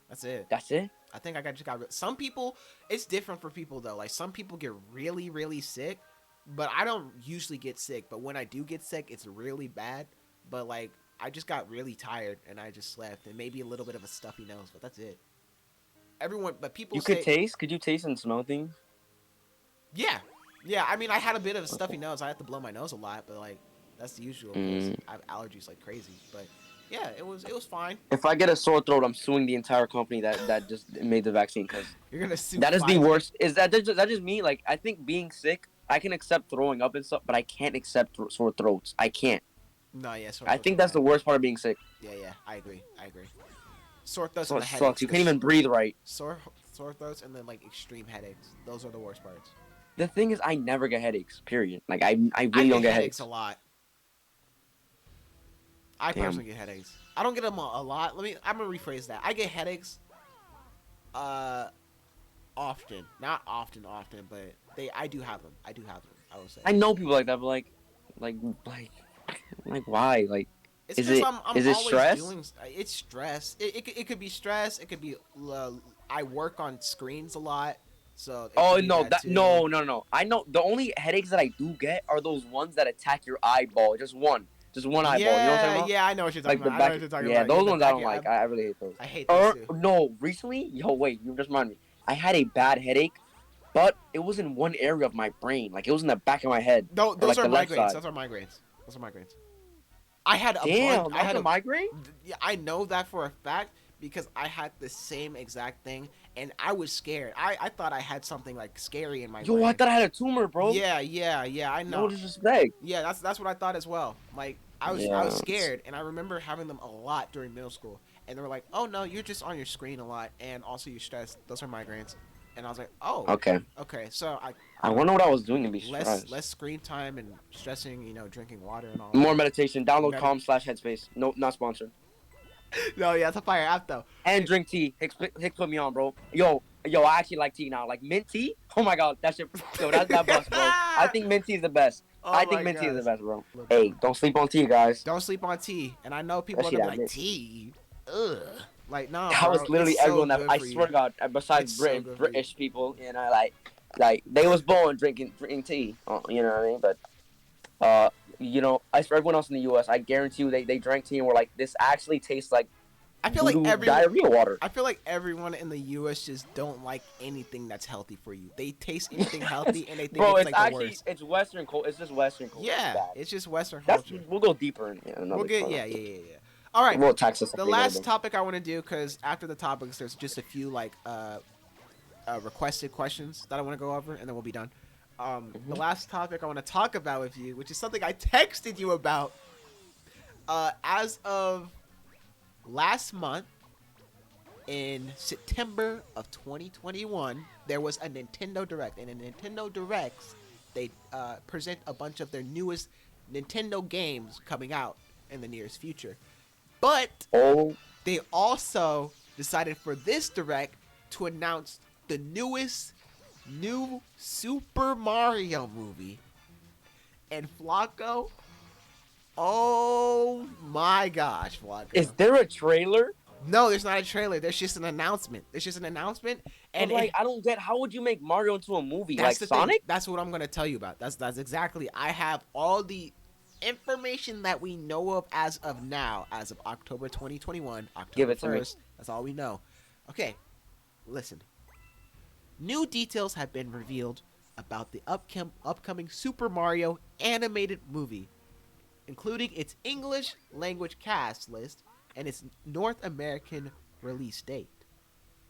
That's it. I think I just got. Some people, it's different for people though. Like some people get really, really sick, but I don't usually get sick. But when I do get sick, it's really bad. But like I just got really tired and I just slept and maybe a little bit of a stuffy nose, but that's it. but people You say could taste? Could you taste and smell things? yeah, yeah. I mean, I had a bit of a stuffy nose. I had to blow my nose a lot, but like that's the usual because I have allergies like crazy. But yeah, it was fine. If I get a sore throat, I'm suing the entire company that just made the vaccine because You're gonna sue that is the Pfizer? worst. Is that just me? Like I think being sick, I can accept throwing up and stuff, but I can't accept sore throats. I can't. No, yeah. Sore I throats think are that's the bad. worst part of being sick. Yeah, yeah. I agree. Sore throats So and it the sucks. headaches. You can't even breathe right. Sore throats and then like extreme headaches. Those are the worst parts. The thing is, I never get headaches. Period. Like I I really get don't get headaches headaches. a lot. I Damn. personally get headaches. I don't get them a lot. I'm gonna rephrase that. I get headaches often. Not often, but I do have them. I would say. I know people like that, but like, why? Like, It's is because it I'm is it always stress? doing. It's stress. It could be stress. It could be. I work on screens a lot, so. It Oh could be no, that too. no. I know the only headaches that I do get are those ones that attack your eyeball. Just one eyeball. You know what I'm talking about? Yeah, I know what you're talking Like the about. I know back. what you're talking Yeah, about. those the ones I back don't of your like. eye- I really hate those. I hate those too. No, recently, yo, wait, you just reminded me. I had a bad headache, but it was in one area of my brain. Like it was in the back of my head. No, or, those like, are the left migraines. side. Those are migraines. I had a Damn, bunch. I had a migraine. Yeah, I know that for a fact because I had the same exact thing, and I was scared. I thought I had something like scary in my Yo, brain. I thought I had a tumor, bro. Yeah, I know. No disrespect. Yeah, that's what I thought as well. Like I was scared, and I remember having them a lot during middle school. And they were like, "Oh no, you're just on your screen a lot, and also you're stressed. Those are migraines." And I was like, "Oh, Okay. So I wonder what I was doing to be stressed. less screen time and stressing. Drinking water and all. More that. meditation. Download calm/headspace. No, not sponsored. No, yeah, it's a fire app though. And drink tea. Hix put me on, bro. Yo, I actually like tea now. Like mint tea. Oh my god, that shit. Yo, that's that bust, bro. I think mint tea is the best. Oh I think my mint tea is the gosh. best, bro. Hey, don't sleep on tea, guys. Don't sleep on tea. And I know people are Especially gonna be that like, tea? Ugh. Like, nah, That bro, was literally it's so everyone that good I for swear to you. God, besides It's so good for British people, like they was born drinking tea. You know what I mean? But as for everyone else in the U.S., I guarantee you they drank tea and were like, this actually tastes like I feel like diarrhea water. I feel like everyone in the U.S. just don't like anything that's healthy for you. They taste anything healthy and they think Bro, it's like actually the worst. it's Western culture. It's just Western culture. Yeah, Bad. it's just Western That's culture. we'll go deeper in another. We'll get yeah. All right. We'll tax us. The last topic I want to do, because after the topics, there's just a few like requested questions that I want to go over, and then we'll be done. The last topic I want to talk about with you, which is something I texted you about, as of last month, in September of 2021, there was a Nintendo Direct, and in Nintendo Directs, they present a bunch of their newest Nintendo games coming out in the nearest future. But they also decided for this Direct to announce the new Super Mario movie. And Flacco, oh my gosh, Flacco. Is there a trailer? No, there's not a trailer. There's just an announcement. And I don't get, how would you make Mario into a movie? that's Like the Sonic? thing. That's what I'm gonna tell you about. That's exactly. I have all the information that we know of as of now, as of October 2021, October Give it to 1st. That's all we know. Okay, listen. New details have been revealed about the upcoming Super Mario animated movie, including its English language cast list and its North American release date.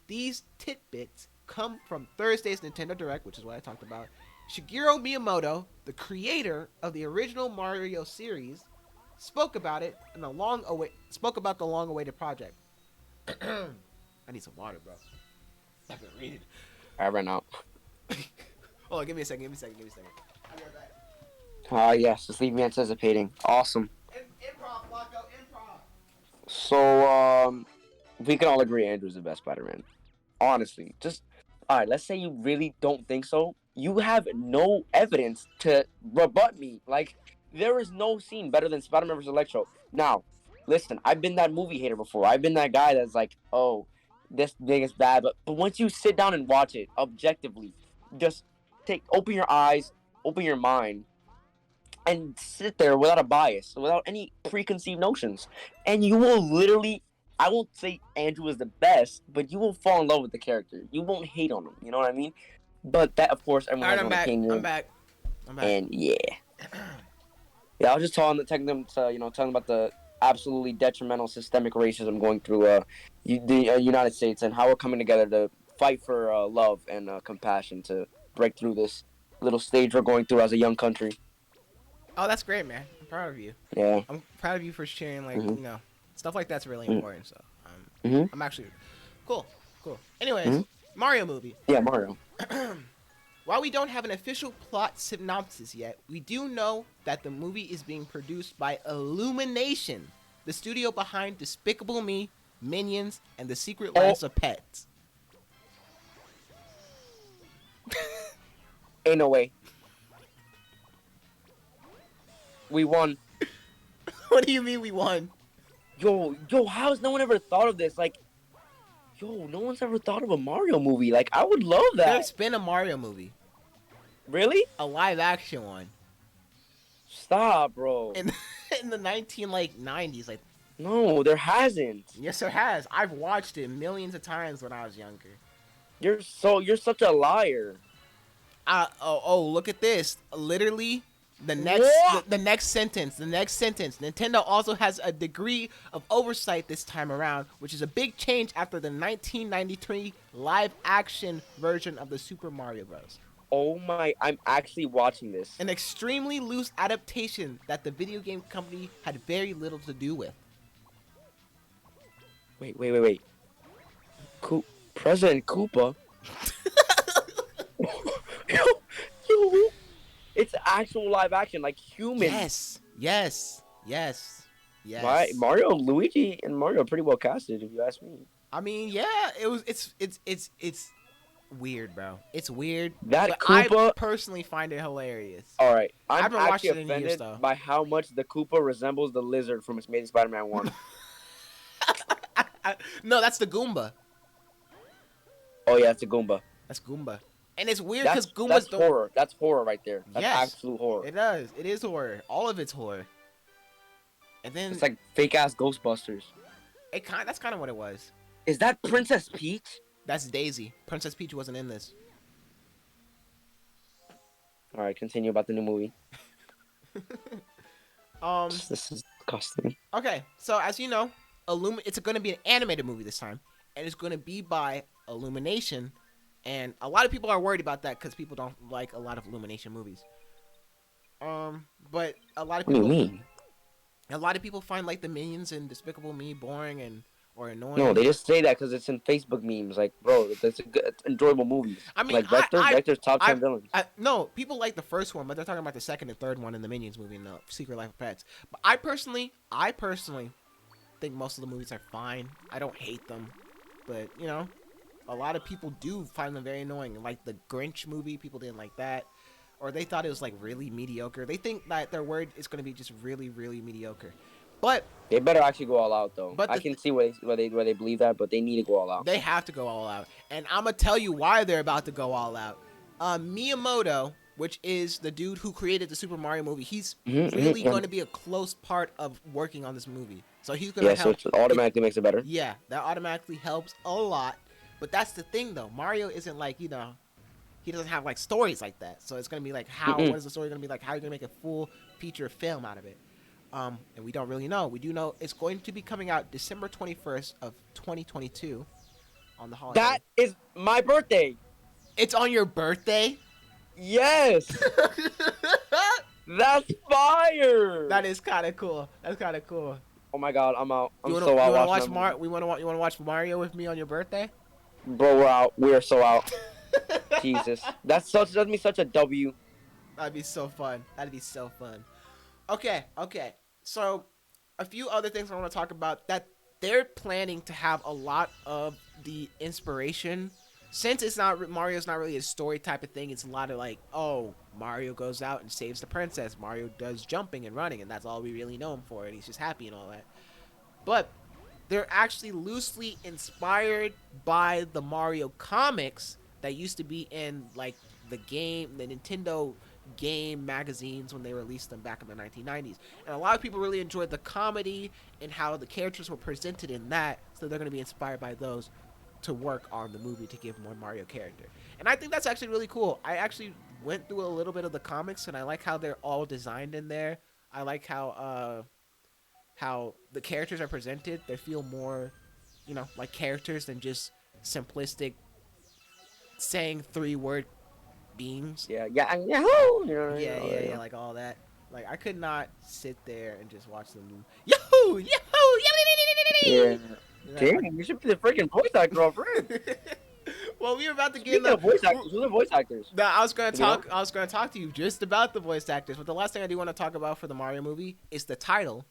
These tidbits come from Thursday's Nintendo Direct, which is what I talked about. Shigeru Miyamoto, the creator of the original Mario series, spoke about the long-awaited project. I need some water, bro. I've been reading. I ran out. Oh, give me a second. I'll be right back. Yes, just leave me anticipating. Awesome. Improv, Flacco, improv. So, we can all agree Andrew's the best Spider-Man. Honestly, alright, let's say you really don't think so. You have no evidence to rebut me. Like, there is no scene better than Spider-Man vs. Electro. Now, listen, I've been that movie hater before. I've been that guy that's like, oh, this thing is bad. But once you sit down and watch it objectively, just open your eyes, open your mind, and sit there without a bias, without any preconceived notions. And you will literally I won't say Andrew is the best, but you will fall in love with the character. You won't hate on him. You know what I mean? But that, of course, everyone All right, has I'm their own back. opinion. I'm back. And yeah, I was just telling them to telling about the absolutely detrimental systemic racism going through the United States and how we're coming together to fight for love and compassion to break through this little stage we're going through as a young country. Oh, that's great, man. I'm proud of you. Yeah. I'm proud of you for sharing, like, Mm-hmm. you know, stuff like that's really Mm-hmm. important. So, Mm-hmm. I'm actually cool. Anyways, Mm-hmm. Mario movie. Yeah, Mario. While we don't have an official plot synopsis yet, we do know that the movie is being produced by Illumination, the studio behind Despicable Me, Minions, and The Secret Lives of Pets. Ain't no way. We won. What do you mean we won? Yo, how has no one ever thought of this? Like, yo, no one's ever thought of a Mario movie. Like, I would love that. There's been a Mario movie. Really? A live action one. Stop, bro. In the 90s, like. No, there hasn't. Yes, there has. I've watched it millions of times when I was younger. You're such a liar. Look at this. Literally, the next sentence. Nintendo also has a degree of oversight this time around, which is a big change after the 1993 live-action version of the Super Mario Bros. Oh my, I'm actually watching this. An extremely loose adaptation that the video game company had very little to do with. Wait. President Koopa? Yo, it's actual live action, like humans. Yes. Right? Mario, Luigi, and Mario are pretty well casted, if you ask me. I mean, yeah, it's weird, bro. It's weird. That Koopa, I Koopa personally find it hilarious. All right, I I'm haven't watched actually it in offended years, by how much the Koopa resembles the lizard from Amazing Spider-Man 1. No, that's the Goomba. Oh yeah, it's a Goomba. That's Goomba. And it's weird because Goombas that's horror. That's horror right there. That's absolute horror. It does. It is horror. All of it's horror. And then it's like fake ass Ghostbusters. That's kind of what it was. Is that Princess Peach? That's Daisy. Princess Peach wasn't in this. All right, continue about the new movie. This is disgusting. Okay, so as you know, it's going to be an animated movie this time, and it's going to be by Illumination, and a lot of people are worried about that because people don't like a lot of Illumination movies. But a lot of people. What do you mean? A lot of people find like the Minions and Despicable Me boring or annoying. No, they just say that because it's in Facebook memes. Like, bro, it's enjoyable movie. I mean, like Vector's top 10 villains. No, people like the first one, but they're talking about the second and third one in the Minions movie and the Secret Life of Pets. But I personally think most of the movies are fine. I don't hate them, but you know, a lot of people do find them very annoying. Like the Grinch movie, people didn't like that, or they thought it was like really mediocre. They think that their word is going to be just really, really mediocre. But they better actually go all out, though. I can see where they believe that, but they need to go all out. They have to go all out, and I'm gonna tell you why they're about to go all out. Miyamoto, which is the dude who created the Super Mario movie, he's really going to be a close part of working on this movie. So he's gonna help. So it automatically makes it better. Yeah, that automatically helps a lot. But that's the thing, though. Mario isn't like, he doesn't have like stories like that. So it's gonna be like, what is the story gonna be like? How are you gonna make a full feature film out of it? And we don't really know. We do know it's going to be coming out December 21st of 2022 on the holiday. That is my birthday. It's on your birthday? Yes. That's fire. That is kind of cool. That's kind of cool. Oh my god, I'm out. You want to watch Mario with me on your birthday? Bro, we're out. We are so out. Jesus, that'd be such a W. That'd be so fun. Okay. So, a few other things I want to talk about that they're planning to have a lot of the inspiration. Since Mario's not really a story type of thing, it's a lot of like, oh, Mario goes out and saves the princess. Mario does jumping and running, and that's all we really know him for, and he's just happy and all that. But they're actually loosely inspired by the Mario comics that used to be in like the Nintendo game magazines when they released them back in the 1990s. And a lot of people really enjoyed the comedy and how the characters were presented in that, so they're going to be inspired by those to work on the movie to give more Mario character. And I think that's actually really cool. I actually went through a little bit of the comics, and I like how they're all designed in there. I like how the characters are presented. They feel more, like characters than just simplistic saying 3-word beams. Yeah, Yahoo! Yeah, like all that. Like, I could not sit there and just watch them. Yahoo! Yahoo! Yeah. Dang, you should be the freaking voice actor already. Well, we were about to get Speaking of voice actors, who are the voice actors? No, I was going to talk to you just about the voice actors, but the last thing I do want to talk about for the Mario movie is the title.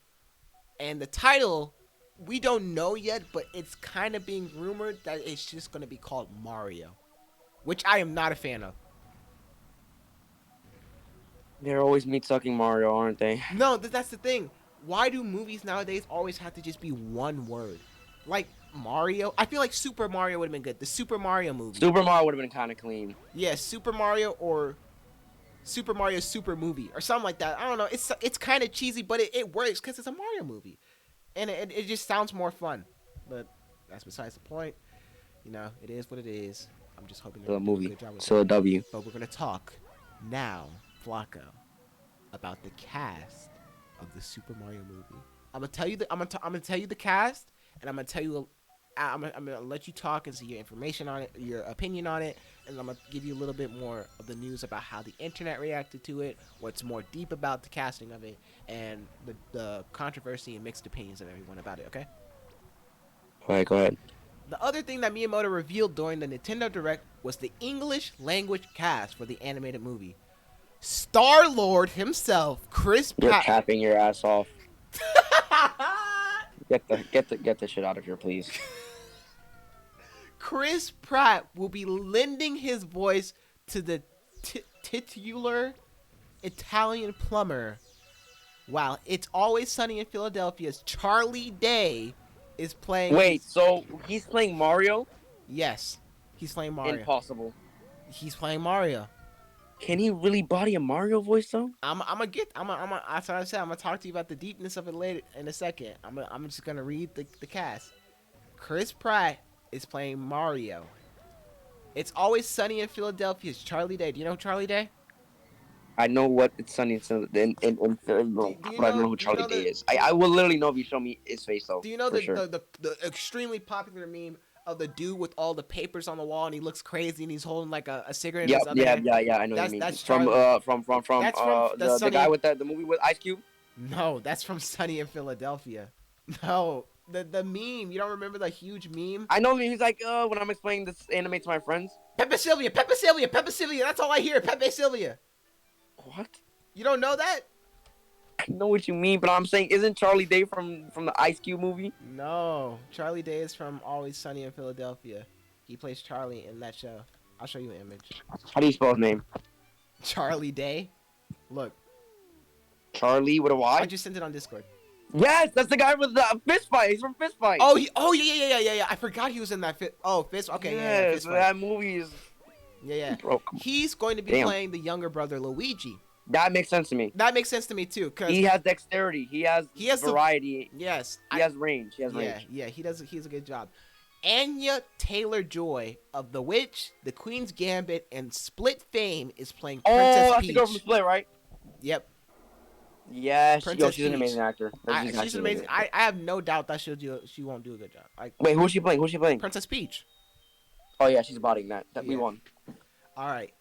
And the title, we don't know yet, but it's kind of being rumored that it's just going to be called Mario, which I am not a fan of. They're always meat-sucking Mario, aren't they? No, that's the thing. Why do movies nowadays always have to just be one word? Like Mario, I feel like Super Mario would have been good. The Super Mario movie. Super Mario would have been kind of clean. Yeah, Super Mario or Super Mario Super Movie or something like that. I don't know. It's kind of cheesy, but it works because it's a Mario movie, and it just sounds more fun. But that's besides the point. It is what it is. I'm just hoping The movie. A good job with So a W. But we're gonna talk now, Flacco, about the cast of the Super Mario movie. I'm gonna tell you the cast, and I'm gonna let you talk and see your information on it, your opinion on it, and I'm gonna give you a little bit more of the news about how the internet reacted to it, what's more deep about the casting of it, and the controversy and mixed opinions of everyone about it. Okay. All right, go ahead. The other thing that Miyamoto revealed during the Nintendo Direct was the English language cast for the animated movie. Star-Lord himself, Chris Pratt. You're capping your ass off. Get the shit out of here, please. Chris Pratt will be lending his voice to the titular Italian plumber, while It's Always Sunny in Philadelphia's Charlie Day is playing. Wait, so he's playing Mario? Yes, he's playing Mario. Impossible. He's playing Mario. Can he really body a Mario voice though? That's what I said. I'm gonna talk to you about the deepness of it later in a second. I'm just gonna read the cast. Chris Pratt is playing Mario. It's Always Sunny in Philadelphia's Charlie Day. Do you know Charlie Day? I know what It's Sunny in but I don't know who Charlie Day is. I will literally know if you show me his face though. Do you know the extremely popular meme of the dude with all the papers on the wall and he looks crazy and he's holding like a cigarette in his other hand? Yeah, I know what you mean. That's from the guy with the movie with Ice Cube? No, that's from Sunny in Philadelphia. No, the meme. You don't remember the huge meme? I know he's like, when I'm explaining this anime to my friends. Pepe Sylvia. That's all I hear. Pepe Sylvia. What? You don't know that? I know what you mean, but I'm saying, isn't Charlie Day from the Ice Cube movie? No, Charlie Day is from Always Sunny in Philadelphia. He plays Charlie in that show. I'll show you an image. How do you spell his name? Charlie Day. Look. Charlie with a Y? I just sent it on Discord. Yes, that's the guy with the fist fight. He's from Fist Fight. Oh, yeah. I forgot he was in that Fist. Okay, yeah, Fist Fight. That movie is. Yeah. Bro, he's going to be playing the younger brother Luigi. That makes sense to me. That makes sense to me too, cause he has dexterity. He has variety. Yes. He has range. Yeah. He does a good job. Anya Taylor-Joy of The Witch, The Queen's Gambit, and Split fame is playing Princess Peach. Oh, that's the girl from Split, right? Yep. Yeah, she's an amazing actor. She's amazing. I have no doubt that she won't do a good job. Wait, who's she playing? Princess Peach. Oh yeah, she's bodying that. We won. All right.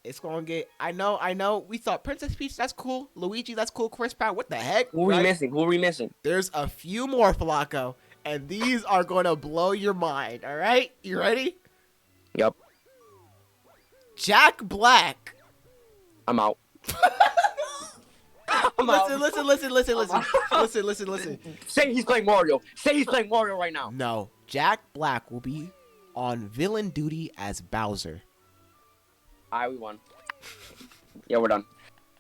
It's gonna get. I know. We thought Princess Peach. That's cool. Luigi. That's cool. Chris Pratt. What the heck? Who are we missing? There's a few more, Flacco, and these are gonna blow your mind. All right. You ready? Yep. Jack Black. I'm out. Listen. Say he's playing Mario. Say he's playing Mario right now. No. Jack Black will be on villain duty as Bowser. Alright, we won. Yeah, we're done.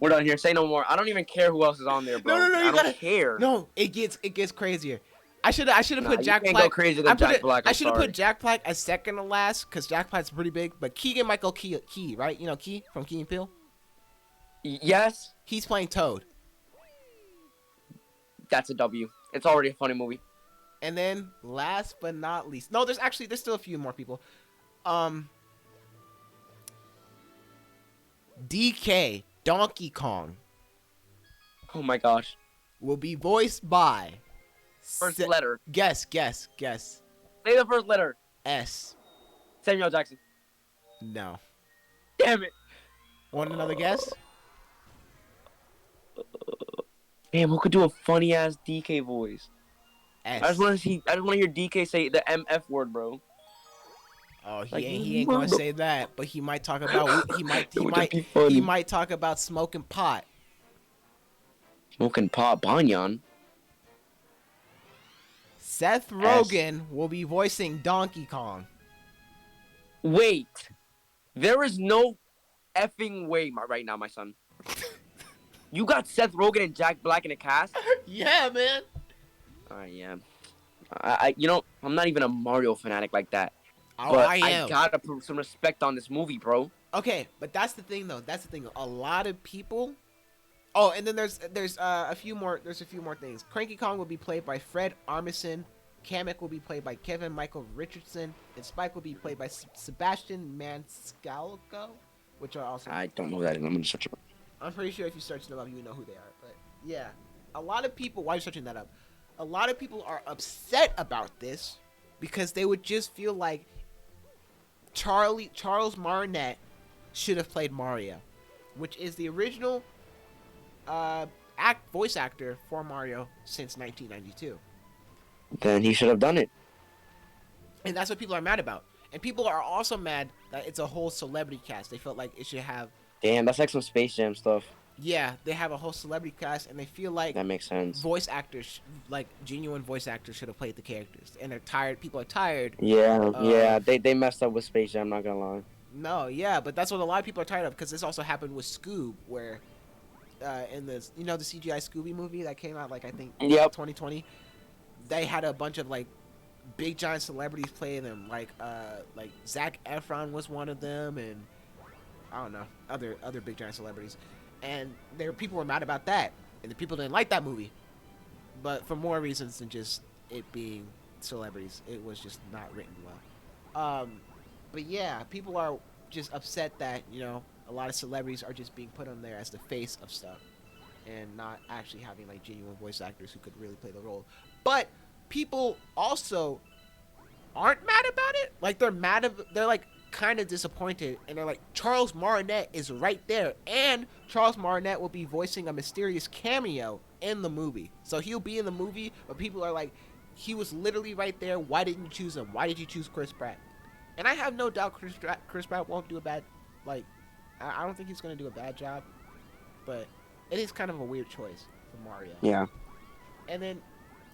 We're done here. Say no more. I don't even care who else is on there, bro. No, I don't care. No, it gets crazier. I should have put Jack Black. Go crazier than Jack Black. I should have put Jack Black as second to last because Jack Black's pretty big. But Keegan Michael Key, right? You know Key from Key and Peele. Yes. He's playing Toad. That's a W. It's already a funny movie. And then, last but not least, no, there's still a few more people. DK, Donkey Kong, Oh my gosh. will be voiced by... First letter. Guess. Say the first letter. S. Samuel Jackson. No. Damn it. Want another guess? Damn, who could do a funny ass DK voice? S. I just want to hear DK say the MF word, bro. Oh, he Like, ain't gonna say that, but he might talk about he might talk about smoking pot. Smoking pot, Banyan. Seth Rogen will be voicing Donkey Kong. Wait, there is no effing way right now, my son. You got Seth Rogen and Jack Black in a cast? Yeah, man. Yeah. I'm not even a Mario fanatic like that. Oh, but I am. I gotta put some respect on this movie, bro. Okay, but that's the thing, though. A lot of people. Oh, and then there's a few more. There's a few more things. Cranky Kong will be played by Fred Armisen. Kamek will be played by Kevin Michael Richardson, and Spike will be played by Sebastian Maniscalco, which are also. I don't know that. I'm gonna search it up. I'm pretty sure if you search them up, you know who they are. But yeah, a lot of people. Why are you searching that up? A lot of people are upset about this because they would just feel like Charles Martinet should have played Mario, which is the original voice actor for Mario since 1992. Then he should have done it. And that's what people are mad about. And people are also mad that it's a whole celebrity cast. They felt like it should have... Damn, that's like some Space Jam stuff. Yeah, they have a whole celebrity cast, and they feel like... That makes sense. Voice actors, like genuine voice actors, should have played the characters. And they're tired. People are tired. Yeah. They messed up with Space Jam, I'm not gonna lie. No, yeah, but that's what a lot of people are tired of, because this also happened with Scoob, where... in the CGI Scooby movie that came out, like, I think, 2020... They had a bunch of like big giant celebrities play them, like Zac Efron was one of them, and I don't know other big giant celebrities, and people were mad about that, and the people didn't like that movie, but for more reasons than just it being celebrities. It was just not written well. But yeah, people are just upset that a lot of celebrities are just being put on there as the face of stuff, and not actually having like genuine voice actors who could really play the role. But people also aren't mad about it. Like they're like kind of disappointed, and they're like, Charles Martinet is right there, and Charles Martinet will be voicing a mysterious cameo in the movie. So he'll be in the movie, but people are like, he was literally right there. Why didn't you choose him? Why did you choose Chris Pratt? And I have no doubt Chris Pratt won't do a bad, like, I don't think he's gonna do a bad job, but it is kind of a weird choice for Mario. Yeah. And then,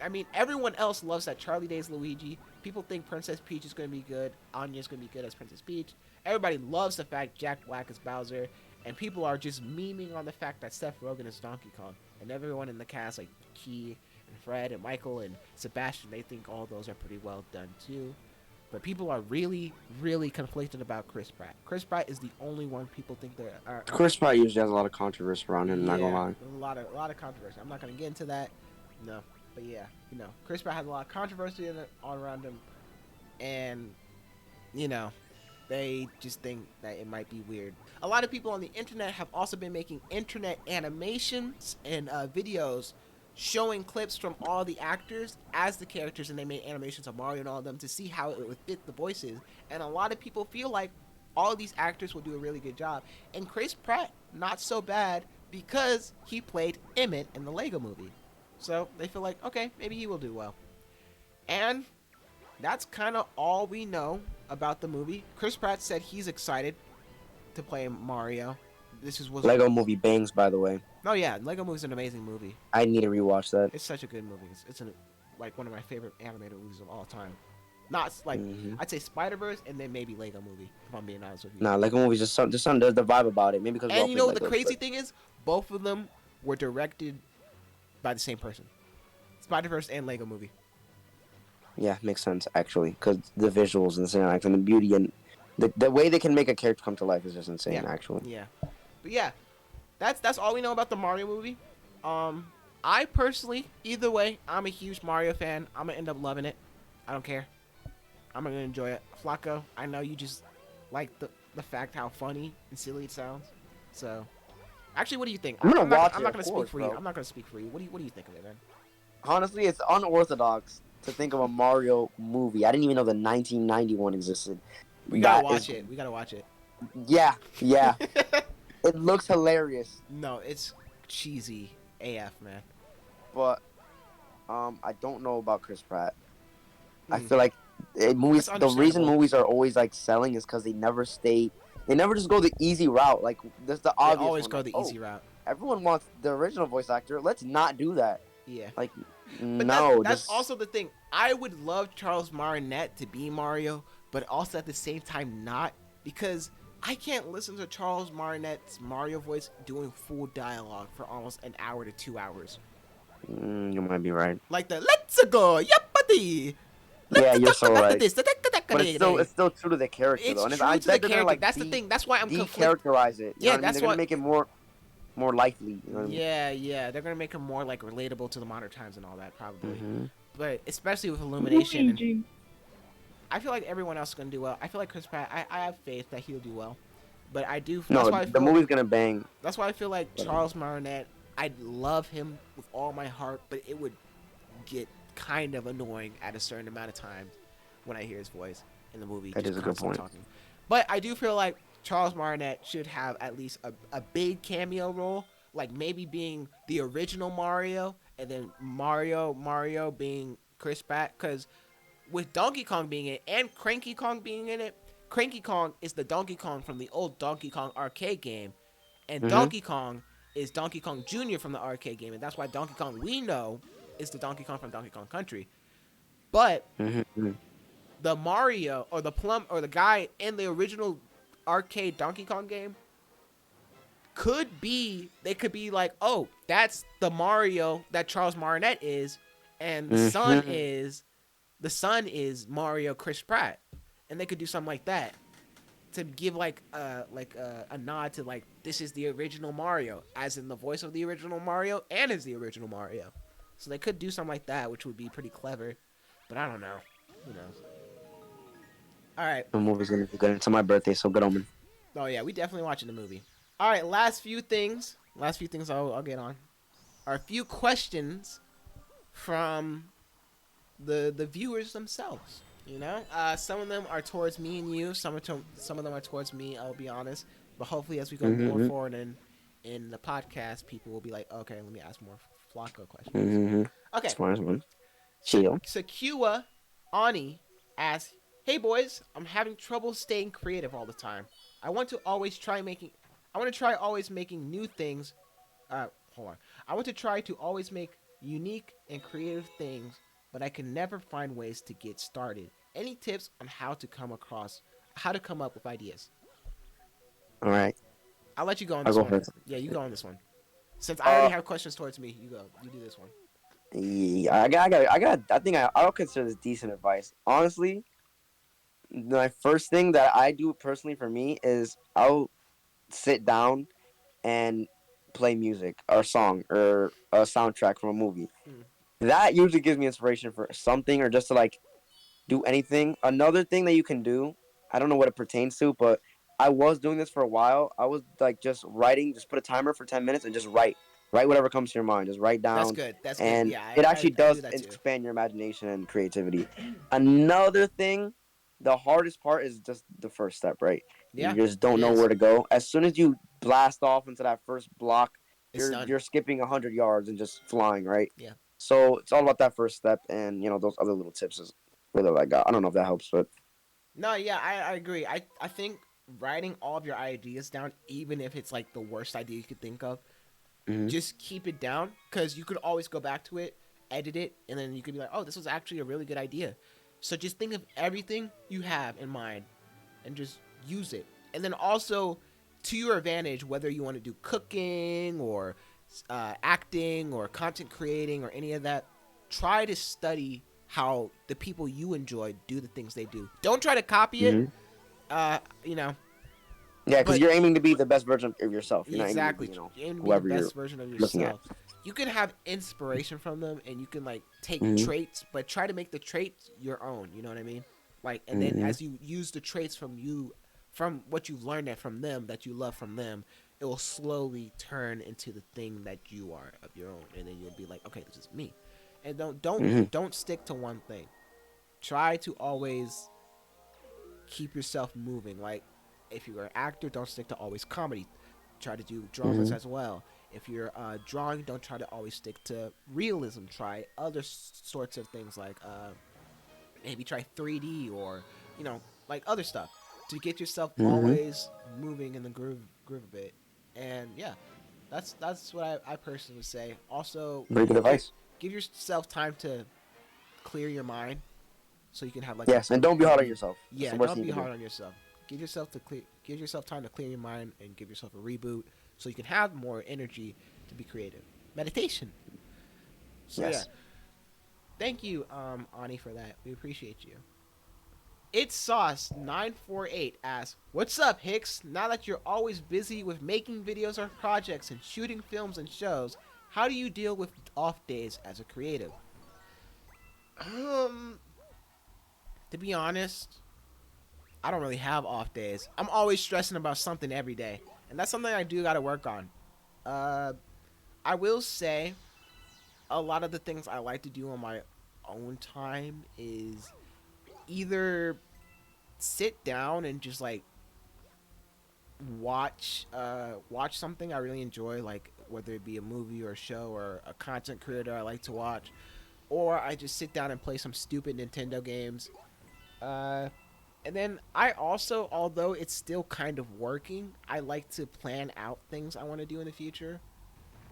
I mean, everyone else loves that Charlie Day's Luigi. People think Princess Peach is going to be good. Anya's going to be good as Princess Peach. Everybody loves the fact Jack Black is Bowser. And people are just memeing on the fact that Seth Rogen is Donkey Kong. And everyone in the cast, like Key and Fred and Michael and Sebastian, they think all those are pretty well done too. But people are really, really conflicted about Chris Pratt. Chris Pratt is the only one people think there are. Chris Pratt usually has a lot of controversy around him, not gonna lie. A lot of controversy. I'm not going to get into that. No. But yeah, Chris Pratt has a lot of controversy all around him, and they just think that it might be weird. A lot of people on the internet have also been making internet animations and videos showing clips from all the actors as the characters, and they made animations of Mario and all of them to see how it would fit the voices. And a lot of people feel like all of these actors will do a really good job, and Chris Pratt not so bad because he played Emmett in the Lego Movie. So they feel like, okay, maybe he will do well. And that's kind of all we know about the movie. Chris Pratt said he's excited to play Mario. Lego Movie bangs, by the way. Oh yeah, Lego Movie is an amazing movie. I need to rewatch that. It's such a good movie. It's like one of my favorite animated movies of all time. Not like I'd say Spider-Verse and then maybe Lego Movie, if I'm being honest with you. Nah, Lego Movie just there's the vibe about it. Maybe because. And you know what the crazy thing is? Both of them were directed by the same person. Spider-Verse and Lego Movie. Yeah, makes sense actually, because the visuals and the cinematics and the beauty and the way they can make a character come to life is just insane, actually. Yeah, but yeah, that's all we know about the Mario movie. I personally, either way, I'm a huge Mario fan. I'm gonna end up loving it. I don't care. I'm gonna enjoy it. Flacco, I know you just like the fact how funny and silly it sounds. So, actually, what do you think? I'm gonna watch I'm it. not gonna Of speak course, for bro. you. I'm not gonna speak for you. What do you think of it, man? Honestly, it's unorthodox to think of a Mario movie. I didn't even know the 1991 existed. We gotta watch it. We gotta watch it. Yeah, yeah. It looks hilarious. No, it's cheesy AF, man. But I don't know about Chris Pratt. I feel like movies. The reason movies are always like selling is because they never just go the easy route. Like there's the obvious. They always one, go like, the easy route. Everyone wants the original voice actor. Let's not do that. Yeah. Like But no. that's also the thing. I would love Charles Martinet to be Mario, but also at the same time not, because I can't listen to Charles Martinet's Mario voice doing full dialogue for almost an hour to 2 hours. You might be right. Like the "Let's go, yep, buddy." Yeah, you're so right. But it's still true to the character, it's though. True to the character. Like, that's the thing. That's why I'm de-characterize it. Yeah, that's they're gonna make it more lively. You know what I mean? Yeah. They're gonna make it more like relatable to the modern times and all that, probably. But especially with Illumination, I feel like everyone else is gonna do well. I feel like Chris Pratt. I have faith that he'll do well. But I do. No, the movie's gonna bang. That's why I feel like Charles Martinet. I love him with all my heart, but it would get kind of annoying at a certain amount of time when I hear his voice in the movie. That is a good point. Talking. But I do feel like Charles Martinet should have at least a big cameo role, like maybe being the original Mario, and then Mario being Chris Pratt. Because with Donkey Kong being in it and Cranky Kong being in it, Cranky Kong is the Donkey Kong from the old Donkey Kong arcade game, and Donkey Kong is Donkey Kong Jr. from the arcade game, and that's why Donkey Kong we know is the Donkey Kong from Donkey Kong Country. But the Mario or the Plum or the guy in the original arcade Donkey Kong game they could be like, oh, that's the Mario that Charles Martinet is, and the son is Mario Chris Pratt, and they could do something like that to give like a nod to like this is the original Mario, as in the voice of the original Mario and is the original Mario. So they could do something like that, which would be pretty clever. But I don't know. Who knows? All right. The movie's gonna be good. It's on my birthday, so good omen. Oh yeah, we definitely watching the movie. All right, last few things I'll get on are a few questions from the viewers themselves. You know, some of them are towards me and you. Some of them are towards me. I'll be honest. But hopefully, as we go more forward in the podcast, people will be like, okay, let me ask more Flacco questions. Okay. Smart one. Chill. Sakua Ani asks, "Hey boys, I'm having trouble staying creative all the time. I want to try always making new things. Hold on. I want to try to always make unique and creative things, but I can never find ways to get started. Any tips on how to come up with ideas?" All right. I'll let you go on this one. First. Yeah, you go on this one. Since I already have questions towards me, you go. You do this one. Yeah, I think I'll consider this decent advice. Honestly, my first thing that I do personally for me is I'll sit down and play music or a song or a soundtrack from a movie. That usually gives me inspiration for something or just to like do anything. Another thing that you can do, I don't know what it pertains to, but I was doing this for a while. I was like just writing, just put a timer for 10 minutes and just write whatever comes to your mind. Just write down. That's good. And yeah, it actually does expand your imagination and creativity. Another thing, the hardest part is just the first step, right? Yeah, you just don't know where to go. As soon as you blast off into that first block, you're skipping 100 yards and just flying, right? Yeah. So it's all about that first step, and those other little tips is really what I got. I don't know if that helps, but no, yeah, I agree. I think writing all of your ideas down, even if it's like the worst idea you could think of, just keep it down, because you could always go back to it, edit it, and then you could be like, oh, this was actually a really good idea. So just think of everything you have in mind and just use it. And then also, to your advantage, whether you want to do cooking or acting or content creating or any of that, try to study how the people you enjoy do the things they do. Don't try to copy it. Yeah, because you're aiming to be the best version of yourself. You're exactly. not aiming to be, You're aiming to be whoever the you're best version of looking at. yourself. You can have inspiration from them, and you can like take Mm-hmm. traits, but try to make the traits your own. You know what I mean? Like, and then Mm-hmm. as you use the traits from what you've learned from them that you love from them, it will slowly turn into the thing that you are of your own, and then you'll be like, okay, this is me. And Mm-hmm. don't stick to one thing. Try to always keep yourself moving. Like, if you're an actor, don't stick to always comedy. Try to do dramas Mm-hmm. as well. If you're drawing, don't try to always stick to realism. Try other sorts of things like maybe try 3D or like other stuff to get yourself Mm-hmm. always moving in the groove a bit. And yeah, that's what I personally would say. Also, Very good advice. give yourself time to clear your mind so you can have like Yes, and don't be hard on yourself. That's yeah, the worst don't thing be you can hard do. on yourself. Give yourself time to clear your mind and give yourself a reboot so you can have more energy to be creative. Meditation. So yeah, Yes. thank you, Ani, for that. We appreciate you. It's Sauce 948 asks, "What's up, Hix? Now that you're always busy with making videos or projects and shooting films and shows, how do you deal with off days as a creative?" Um, to be honest, I don't really have off days. I'm always stressing about something every day, and that's something I do got to work on. Uh, I will say a lot of the things I like to do on my own time is either sit down and just like watch something I really enjoy, like whether it be a movie or a show or a content creator I like to watch, or I just sit down and play some stupid Nintendo games. Uh, and then I also, although it's still kind of working, I like to plan out things I want to do in the future.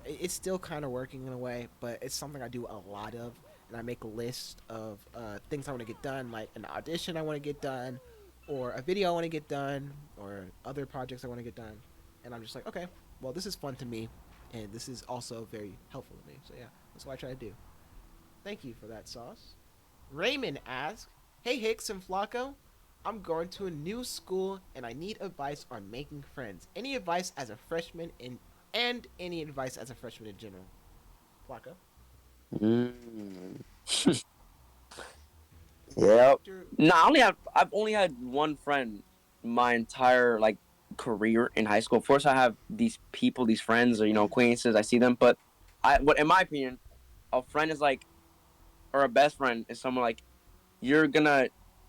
It's still kind of working in a way, but it's something I do a lot of. And I make a list of things I want to get done, like an audition I want to get done, or a video I want to get done, or other projects I want to get done. And I'm just like, okay, well, this is fun to me, and this is also very helpful to me. So yeah, that's what I try to do. Thank you for that, Sauce. Raymond asks, "Hey Hicks and Flacco, I'm going to a new school and I need advice on making friends. Any advice as a freshman and any advice as a freshman in general?" Flacco. Mm. Yep. No, I've only had one friend my entire like career in high school. Of course, I have these people, these friends, or acquaintances. I see them, but what in my opinion, a friend is like, or a best friend is someone like you're gonna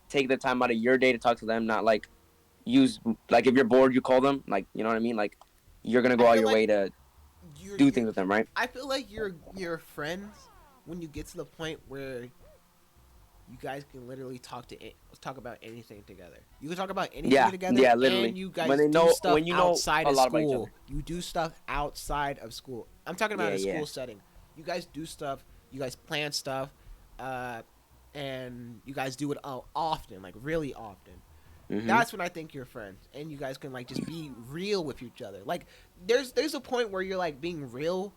take the time out of your day to talk to them, not like use like if you're bored, you call them, like you know what I mean, like you're gonna I go out feel your like way to do you're things with them, right? I feel like you're friends when you get to the point where you guys can literally talk about anything together. You can talk about anything Yeah, together, yeah, and literally. you When guys they do know, stuff when you know outside a of lot about each school. other. You do stuff outside of school. I'm talking about Yeah, in a yeah. school setting. You guys do stuff. You guys plan stuff, uh, and you guys do it often, like really often. Mhm. That's when I think you're friends, and you guys can like just be real with each other. Like there's a point where you're like being real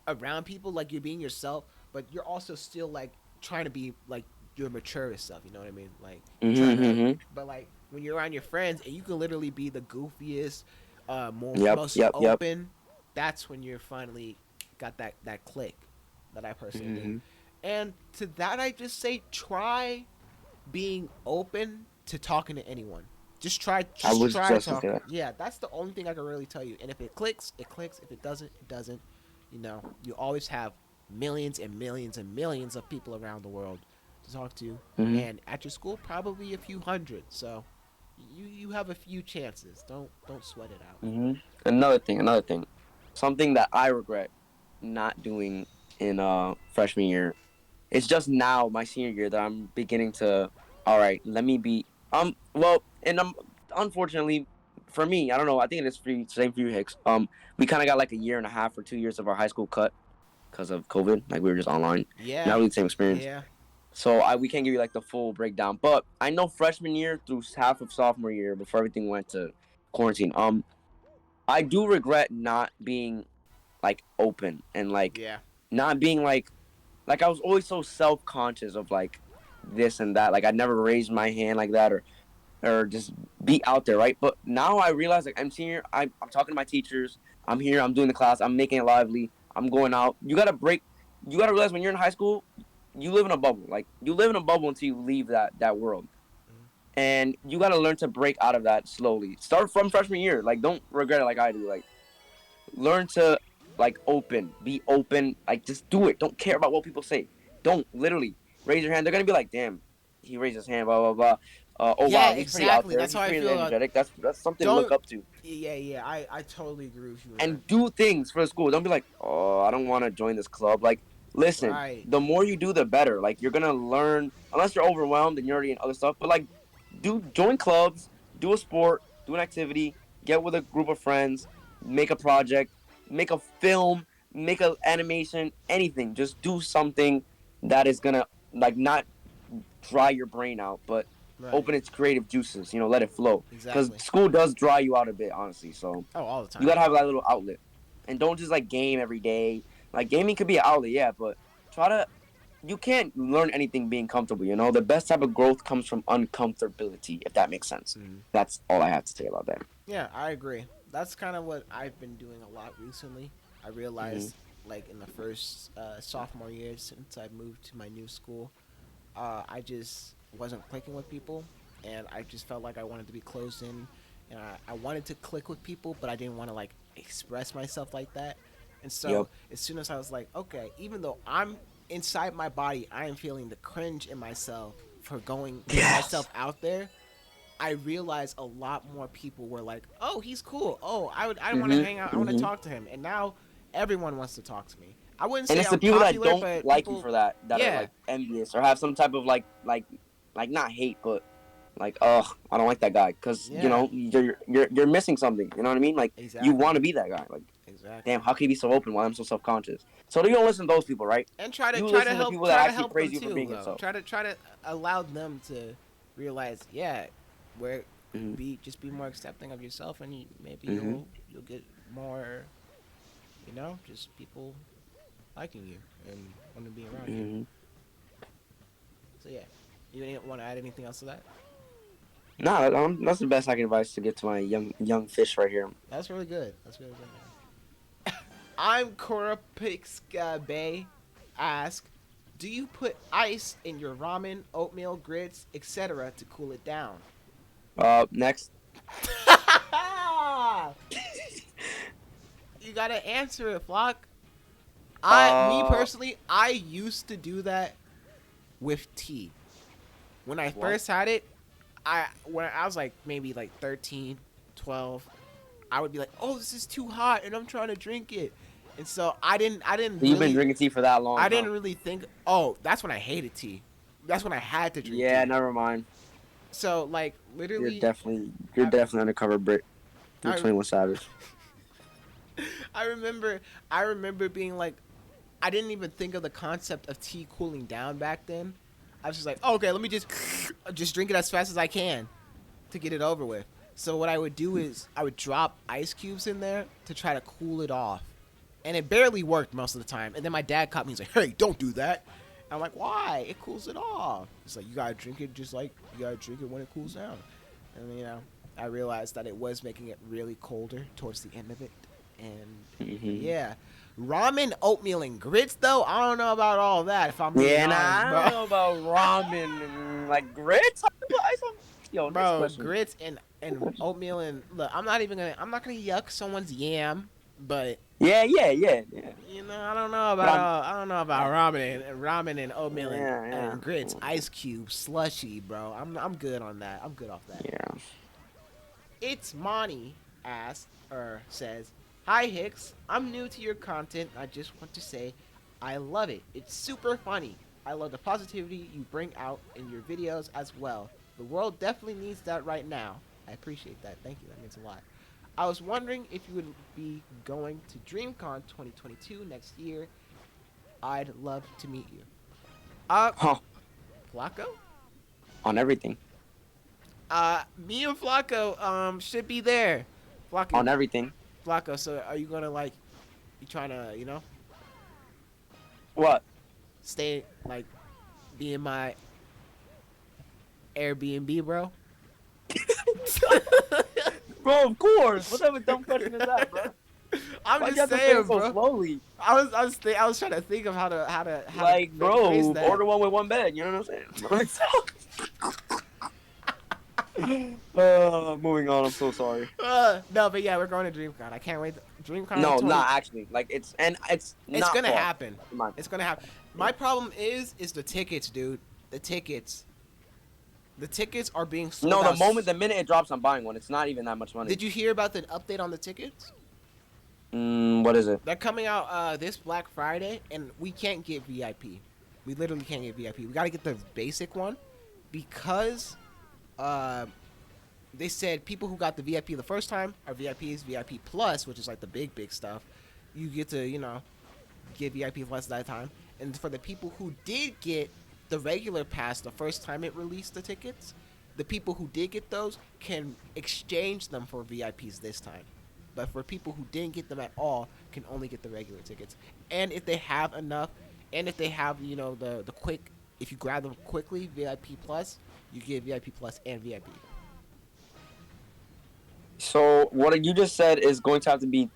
around people, like you're being yourself, but you're also still like trying to be like your mature stuff. You know what I mean? Like trying Mhm. to, Mhm. but like when you're around your friends and you can literally be the goofiest, Yep. most Yep. Yep. open. That's when you're finally got that click that I personally think. Mhm. And to that, I just say try being open to talking to anyone. I Just was try just gonna say talking. that. Yeah, that's the only thing I can really tell you. And if it clicks, it clicks. If it doesn't, it doesn't. You always have millions and millions and millions of people around the world to talk to, Mhm. and at your school, probably a few hundred. So, you have a few chances. Don't sweat it out. Another thing, something that I regret not doing in freshman year. It's just now my senior year that I'm beginning to. All right, let me be. Well, and unfortunately for me, I don't know. I think it is for you, same for you, Hicks. We kind of got like a year and a half or 2 years of our high school cut because of COVID. Like we were just online. Not Yeah, really the same experience. yeah. So we can't give you like the full breakdown. But I know freshman year through half of sophomore year before everything went to quarantine. I do regret not being like open and like Yeah. not being like I was always so self conscious of like this and that. Like I never raised my hand like that, or or just be out there, right? But now I realize, like, I'm senior, I'm talking to my teachers, I'm here, I'm doing the class, I'm making it lively, I'm going out. You gotta realize when you're in high school, you live in a bubble. Like, you live in a bubble until you leave that world. And you gotta learn to break out of that slowly. Start from freshman year. Like, don't regret it like I do. Like, learn to, like, be open. Like, just do it. Don't care about what people say. Don't literally raise your hand. They're gonna be like, damn, he raised his hand, blah blah blah. Oh Yeah, wow, he's pretty out exactly. there. That's He's how I pretty feel. energetic. That's something to Don't. look up to. Yeah. I totally agree with you. And do things for the school. Don't be like, oh, I don't want to join this club. Like, listen, Right. the more you do, the better. Like, you're gonna learn. Unless you're overwhelmed and you're already in other stuff, but like, join clubs, do a sport, do an activity, get with a group of friends, make a project, make a film, make an animation, anything. Just do something that is gonna, like, not dry your brain out, but Right. open its creative juices. Let it flow. Because Exactly. school does dry you out a bit, honestly. So Oh, all the time. you gotta have that little outlet, and don't just like game every day. Like, gaming could be an outlet, yeah, but try to. You can't learn anything being comfortable. The best type of growth comes from uncomfortability, if that makes sense. That's all I have to say about that. Yeah, I agree. That's kind of what I've been doing a lot recently. I realized, like, in the first sophomore year since I moved to my new school, I just wasn't clicking with people, and I just felt like I wanted to be closed in, and I wanted to click with people, but I didn't want to, like, express myself like that. And so as soon as I was like, okay, even though I'm inside my body, I am feeling the cringe in myself for going myself out there. I realized a lot more people were like, "Oh, he's cool. Oh, I want to hang out. I want to talk to him." And now everyone wants to talk to me. I wouldn't say And it's I'm the people popular, that don't but like people, you for that are like envious or have some type of like not hate, but like, ugh, I don't like that guy because you're missing something. You know what I mean? Like, you want to be that guy. Like, damn, how can he be so open while I'm so self conscious? So you don't listen to those people, right? And try to listen to people that actually praise them you for too, being though. yourself. Try to allow them to realize, where be more accepting of yourself, and maybe you'll get more, just people liking you and want to be around you. So yeah, you want to add anything else to that? No, that's the best I can advise to get to my young fish right here. That's really good. Man. I'm Korapixka Bay. Ask, do you put ice in your ramen, oatmeal, grits, etc. to cool it down? Next. You gotta answer it, Flock. Me personally, I used to do that with tea. When I first had it, when I was like maybe like 13, 12, I would be like, "Oh, this is too hot," and I'm trying to drink it. And so I didn't. You've been drinking tea for that long. I didn't really think. Oh, that's when I hated tea. That's when I had to drink tea. Yeah, never mind. So like literally, you're definitely undercover Brit. You're 21 Savage. I remember being like, I didn't even think of the concept of tea cooling down back then. I was just like, oh, okay, let me just drink it as fast as I can to get it over with. So what I would do is I would drop ice cubes in there to try to cool it off. And it barely worked most of the time. And then my dad caught me. He's like, hey, don't do that. And I'm like, why? It cools it off. He's like, you got to drink it just like you got to drink it when it cools down. And, I realized that it was making it really colder towards the end of it. And, yeah. Ramen, oatmeal, and grits, though, I don't know about all that, if I'm being honest, I don't know about ramen and, like, grits. Yo, bro, grits and oatmeal and look, I'm not gonna yuck someone's yam, but yeah. I don't know about ramen and oatmeal and grits, ice cube, slushy, bro. I'm good on that. I'm good off that. Yeah. It's Monty says, "Hi Hix, I'm new to your content. I just want to say I love it. It's super funny. I love the positivity you bring out in your videos as well. The world definitely needs that right now." I appreciate that. Thank you. That means a lot. I was wondering if you would be going to DreamCon 2022 next year. I'd love to meet you. Flacco? On everything. Me and Flacco should be there. Flacco. On everything. Flacco, so are you gonna you trying to, What? stay, be in my Airbnb, bro? Bro, of course. What type of dumb question is that, bro? I'm just saying, so bro. slowly. I was trying to think of how to Like, phrase bro, that. order one with one bed. You know what I'm saying? Moving on. I'm so sorry. No, but yeah, we're going to DreamCon. I can't wait. DreamCon. No, 20... not actually. Like, it's not gonna far. happen. It's gonna happen. My problem is the tickets, dude. The tickets. The tickets are being sold No, out. the minute it drops, I'm buying one. It's not even that much money. Did you hear about the update on the tickets? What is it? They're coming out this Black Friday, and we can't get VIP. We literally can't get VIP. We gotta get the basic one because they said people who got the VIP the first time are VIPs. VIP Plus, which is like the big stuff, you get to get VIP Plus that time. And for the people who did get the regular pass the first time it released the tickets, the people who did get those can exchange them for VIPs this time. But for people who didn't get them at all, can only get the regular tickets. And if they have enough, and if they have the quick, if you grab them quickly, VIP Plus, you get VIP Plus and VIP. So what you just said is going to have to be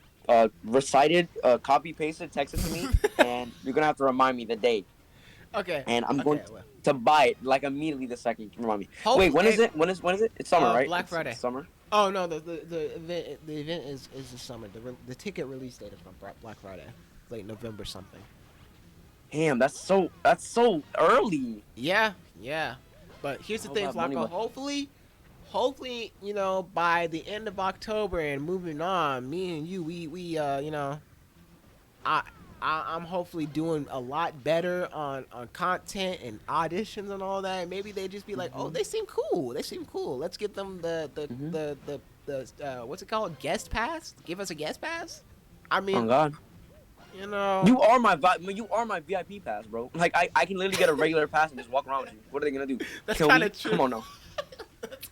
recited, copy pasted, texted to me, and you're gonna have to remind me the date. Okay. And I'm going to buy it like immediately the second you remind me. Hopefully, wait, when is it? When is it? It's summer, right? Black Friday. It's summer. Oh no, the event is the summer. The ticket release date is from Black Friday, late November something. Damn, that's so early. Yeah. But here's the thing, Flacco. Hopefully, by the end of October and moving on, me and you, I'm hopefully doing a lot better on content and auditions and all that. Maybe they just be like, oh, they seem cool. Let's give them the what's it called? Guest pass? Give us a guest pass? I mean, oh God. You are my VIP pass, bro. Like I can literally get a regular pass and just walk around with you. What are they gonna do? That's kind of true. Come on now.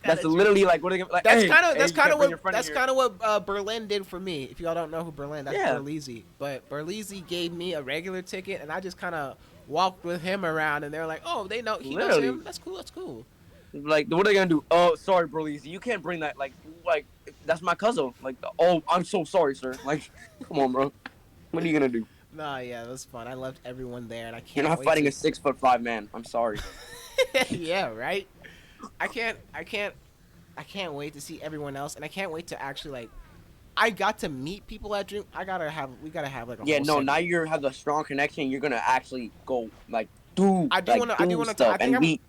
That's literally like what are they gonna like? That's kind of what Berlin did for me. If y'all don't know who Berlin, that's Berlizzi. But Berlizzi gave me a regular ticket, and I just kind of walked with him around, and they're like, "Oh, they know he knows him. That's cool." Like, what are they gonna do? Oh, sorry, Berlizzi, you can't bring that. Like that's my cousin. Like, oh, I'm so sorry, sir. Like, come on, bro. What are you gonna do? Nah, yeah, it was fun. I loved everyone there, and I can't. You're not fighting a 6'5" man. I'm sorry. Yeah, right. I can't wait to see everyone else, and I can't wait to actually I got to meet people at Dream. We gotta have like a whole now you have a strong connection. You're gonna actually go do. I do want to.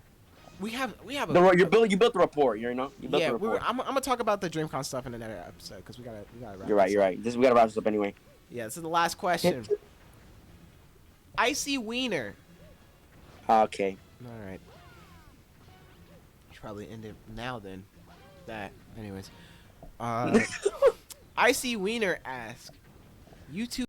We have. You built the rapport. You built the rapport. I'm gonna talk about the DreamCon stuff in another episode because we gotta wrap. You're right. We gotta wrap this up anyway. Yeah, this is the last question. Icy Wiener. Okay. All right. Should probably end it now then. Anyways. Icy Wiener asks, YouTube